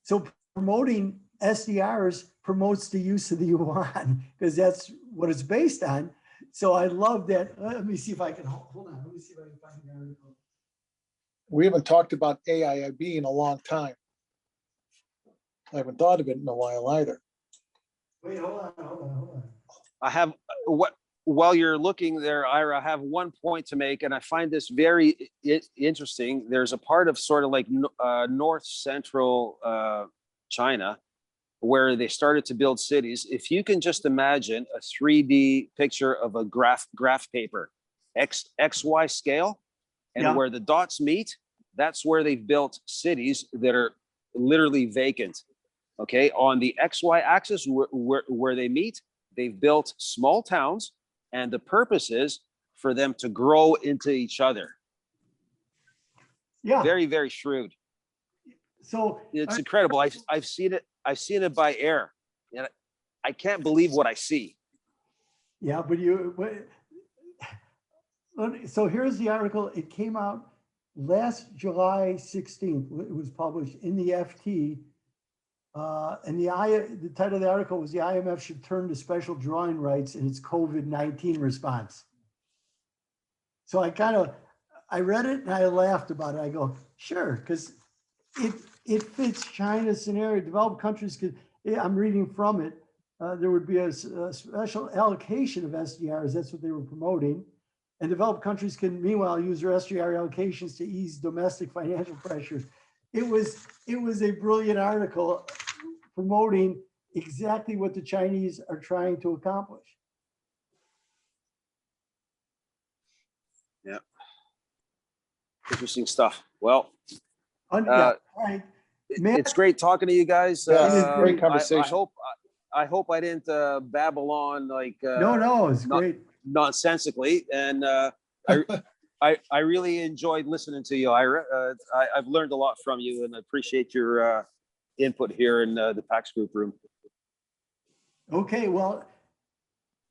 Speaker 2: so promoting SDRs promotes the use of the yuan, because that's what it's based on. So I love that. Let me see if I can hold on. Let me see if I can find the article.
Speaker 1: We haven't talked about AIIB in a long time. I haven't thought of it in a while either.
Speaker 2: Wait, hold on.
Speaker 4: I have while you're looking there, Ira, I have one point to make, and I find this very interesting. There's a part of sort of like north central China where they started to build cities. If you can just imagine a 3D picture of a graph paper, XY scale, and where the dots meet, that's where they've built cities that are literally vacant. Okay, on the XY axis where they meet, they've built small towns, and the purpose is for them to grow into each other.
Speaker 2: Yeah.
Speaker 4: Very, very shrewd.
Speaker 2: So
Speaker 4: it's incredible. I've seen it by air, and I can't believe what I see.
Speaker 2: Yeah, so here's the article. It came out last July 16th. It was published in the FT. And the title of the article was "The IMF Should Turn to Special Drawing Rights in Its COVID-19 Response." So I read it and I laughed about it. I go, sure, because it fits China's scenario. Developed countries could, I'm reading from it, there would be a special allocation of SDRs. That's what they were promoting. And developed countries can, meanwhile, use their SDR allocations to ease domestic financial pressures. It was a brilliant article promoting exactly what the Chinese are trying to accomplish.
Speaker 4: Yeah. Interesting stuff. Well,
Speaker 2: Right.
Speaker 4: it's great talking to you guys.
Speaker 1: Yeah, great conversation.
Speaker 4: I hope I didn't babble on like
Speaker 2: No, it's
Speaker 4: not
Speaker 2: great.
Speaker 4: nonsensically, and I really enjoyed listening to you, Ira. I've learned a lot from you, and I appreciate your input here in the PAX Group room.
Speaker 2: Okay, well,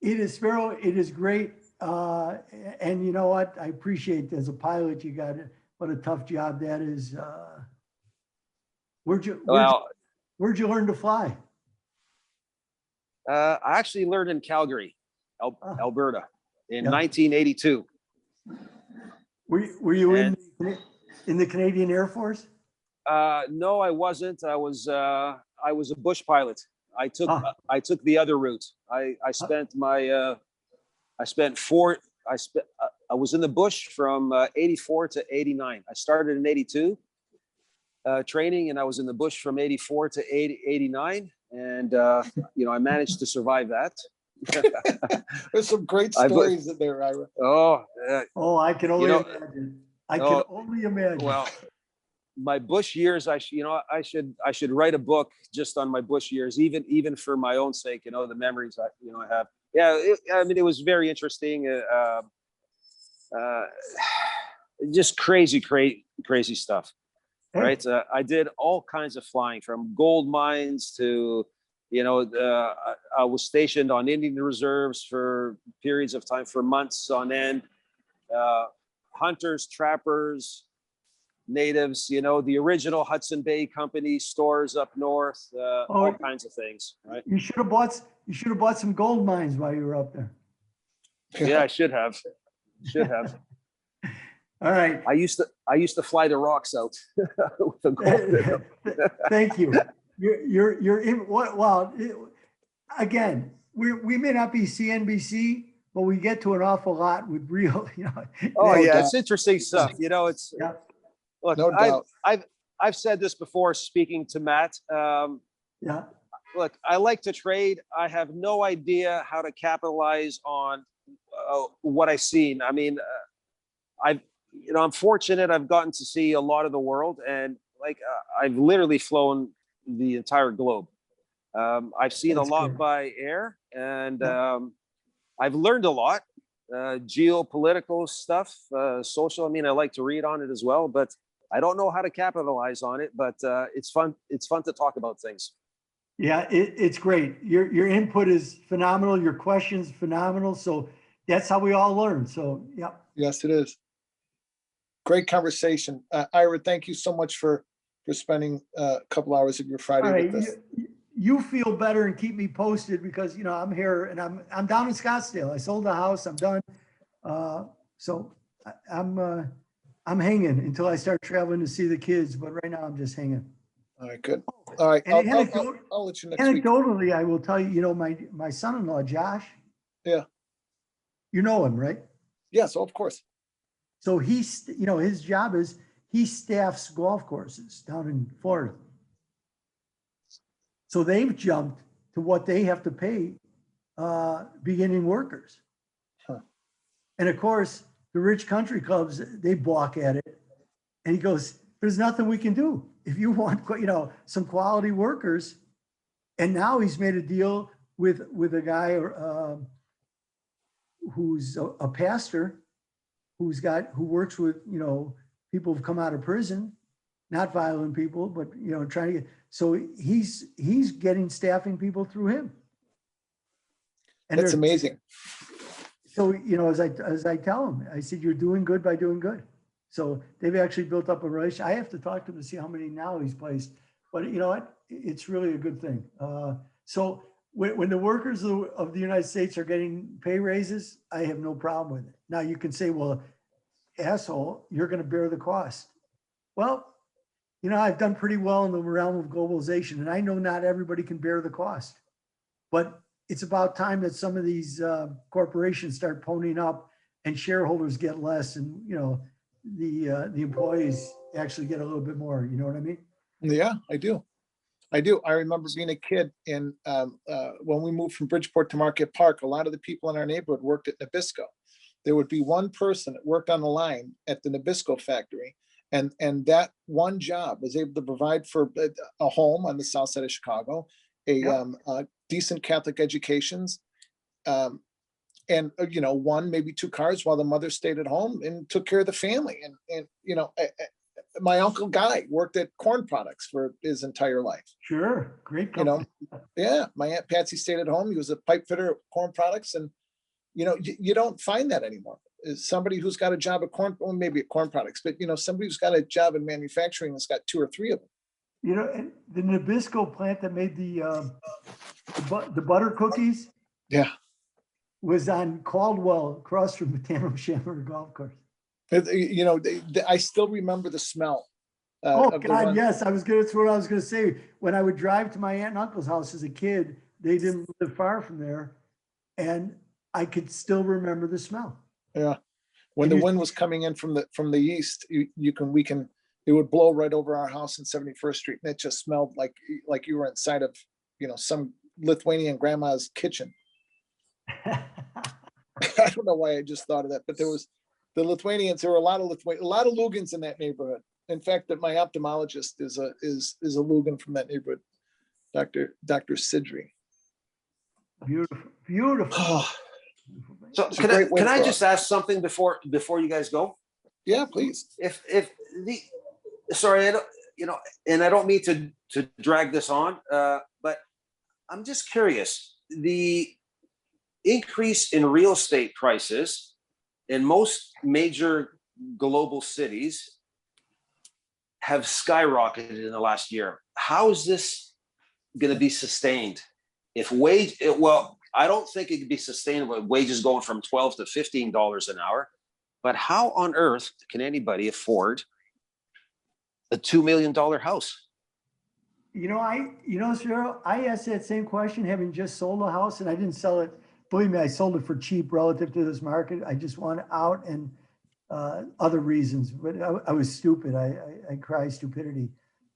Speaker 2: it is, Sparrow, it is great. And you know what? I appreciate as a pilot, you got what a tough job that is. Where'd you learn to fly?
Speaker 4: I actually learned in Calgary, Alberta, in 1982.
Speaker 2: Were you in the Canadian Air Force?
Speaker 4: No, I wasn't. I was a bush pilot. I took the other route. I was in the bush from 84 to 89. I started in 82 training, and I was in the bush from 84 to 89. And I managed to survive that.
Speaker 1: There's some great stories in there, Ira.
Speaker 2: I can only imagine. I can only imagine.
Speaker 4: Well, my bush years, I should write a book just on my bush years, even for my own sake. The memories I have. Yeah, it was very interesting. Just crazy stuff. Right. I did all kinds of flying, from gold mines to, I was stationed on Indian reserves for periods of time, for months on end. Hunters, trappers, natives, the original Hudson Bay Company stores up north, all kinds of things. Right.
Speaker 2: You should have bought some gold mines while you were up there.
Speaker 4: Yeah, I should have.
Speaker 2: All right.
Speaker 4: I used to fly the rocks out with the gold.
Speaker 2: Thank you. You're in what? Well, again, we may not be CNBC, but we get to an awful lot with real.
Speaker 4: It's interesting stuff. It's look.
Speaker 1: No doubt.
Speaker 4: I've said this before, speaking to Matt. Look, I like to trade. I have no idea how to capitalize on what I've seen. I mean, I'm fortunate. I've gotten to see a lot of the world, and I've literally flown the entire globe. I've seen a lot by air, and I've learned a lot. Geopolitical stuff, social. I mean, I like to read on it as well, but I don't know how to capitalize on it. But it's fun. It's fun to talk about things.
Speaker 2: Yeah, it's great. Your input is phenomenal. Your questions phenomenal. So that's how we all learn. So yeah.
Speaker 1: Yes, it is. Great conversation. Ira, thank you so much for spending a couple hours of your Friday with us.
Speaker 2: You feel better and keep me posted, because I'm here and I'm down in Scottsdale. I sold the house. I'm done. So I'm hanging until I start traveling to see the kids. But right now I'm just hanging.
Speaker 1: All right, good. All right, I'll let you next week.
Speaker 2: Anecdotally, I will tell you. My son-in-law Josh.
Speaker 1: Yeah.
Speaker 2: You know him, right?
Speaker 1: Yes, of course.
Speaker 2: So he's, his job is he staffs golf courses down in Florida. So they've jumped to what they have to pay beginning workers.
Speaker 1: Huh.
Speaker 2: And of course, the rich country clubs, they balk at it. And he goes, there's nothing we can do. If you want, some quality workers. And now he's made a deal with a guy who's a pastor, who works with, people who've come out of prison, not violent people, but, trying to get, so he's getting staffing people through him. And
Speaker 1: that's amazing.
Speaker 2: So, as I tell him, I said, you're doing good by doing good. So they've actually built up a relationship. I have to talk to him to see how many now he's placed, but you know what? It's really a good thing. So when the workers of the United States are getting pay raises, I have no problem with it. Now you can say, well, asshole, you're going to bear the cost. Well, I've done pretty well in the realm of globalization, and I know not everybody can bear the cost, but it's about time that some of these corporations start ponying up and shareholders get less, and, the employees actually get a little bit more. You know what I mean?
Speaker 1: Yeah, I do. I remember being a kid, and when we moved from Bridgeport to Market Park, a lot of the people in our neighborhood worked at Nabisco. There would be one person that worked on the line at the Nabisco factory, and that one job was able to provide for a home on the south side of Chicago, a decent Catholic educations. And you know, one, maybe two cars, while the mother stayed at home and took care of the family. And you know, my Uncle Guy worked at corn products for his entire life.
Speaker 2: Sure, great
Speaker 1: You know,
Speaker 2: company.
Speaker 1: yeah, my Aunt Patsy stayed at home. He was a pipe fitter at corn products. And, you know, you don't find that anymore. Is somebody who's got a job at corn, well, maybe at corn products, but, you know, somebody who's got a job in manufacturing that's got two or three of them.
Speaker 2: You know, and the Nabisco plant that made the butter cookies
Speaker 1: Yeah.
Speaker 2: was on Caldwell, across from the Tam O'Shanter Golf Course.
Speaker 1: You know, I still remember the smell.
Speaker 2: Oh
Speaker 1: of the
Speaker 2: God,
Speaker 1: one-
Speaker 2: yes, that's what I was gonna say. When I would drive to my aunt and uncle's house as a kid, they didn't live far from there, and I could still remember the smell.
Speaker 1: Yeah. When the wind was coming in from the east, it would blow right over our house in 71st Street, and it just smelled like you were inside of, you know, some Lithuanian grandma's kitchen. I don't know why I just thought of that, but there was the Lithuanians. There were a lot of Lugans in that neighborhood. In fact, that my ophthalmologist is a Lugan from that neighborhood, Dr. Sidri.
Speaker 2: Beautiful, beautiful.
Speaker 4: So
Speaker 1: It's a
Speaker 4: can
Speaker 1: great way
Speaker 4: I
Speaker 1: for
Speaker 4: just ask something before you guys go?
Speaker 1: Yeah, please.
Speaker 4: Sorry, I don't, you know, and I don't mean to drag this on, but I'm just curious. The increase in real estate prices in most major global cities have skyrocketed in the last year. How is this going to be sustained? Well, I don't think it could be sustainable with wages going from $12 to $15 an hour. But how on earth can anybody afford a $2 million house?
Speaker 2: Cyril, I asked that same question, having just sold a house, and I didn't sell it. Believe me, I sold it for cheap relative to this market. I just want out, and other reasons, but I was stupid. I cry stupidity.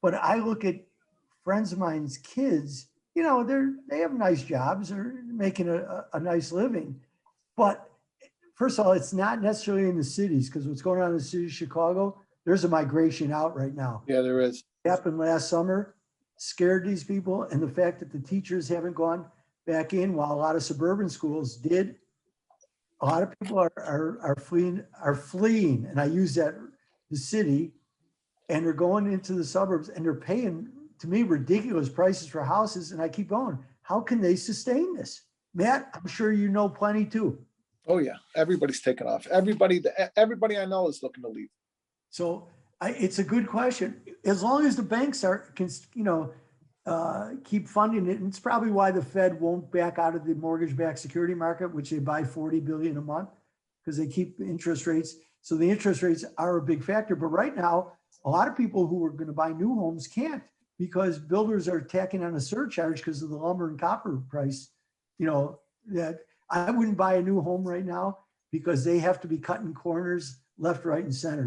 Speaker 2: But I look at friends of mine's kids, you know, they have nice jobs, they're making a nice living. But first of all, it's not necessarily in the cities, because what's going on in the city of Chicago, there's a migration out right now.
Speaker 1: Yeah, there is.
Speaker 2: It happened last summer, scared these people, and the fact that the teachers haven't gone back in, while a lot of suburban schools did. A lot of people are fleeing, and I use that, the city, and they're going into the suburbs, and they're paying, to me, ridiculous prices for houses. And I keep going, how can they sustain this? Matt, I'm sure you know plenty too.
Speaker 1: Oh yeah, everybody's taken off. Everybody I know is looking to leave.
Speaker 2: So it's a good question. As long as the banks can keep funding it, and it's probably why the Fed won't back out of the mortgage-backed security market, which they buy $40 billion a month, because they keep interest rates. So the interest rates are a big factor. But right now, a lot of people who are going to buy new homes can't, because builders are tacking on a surcharge because of the lumber and copper price. You know, that I wouldn't buy a new home right now, because they have to be cutting corners left, right, and center.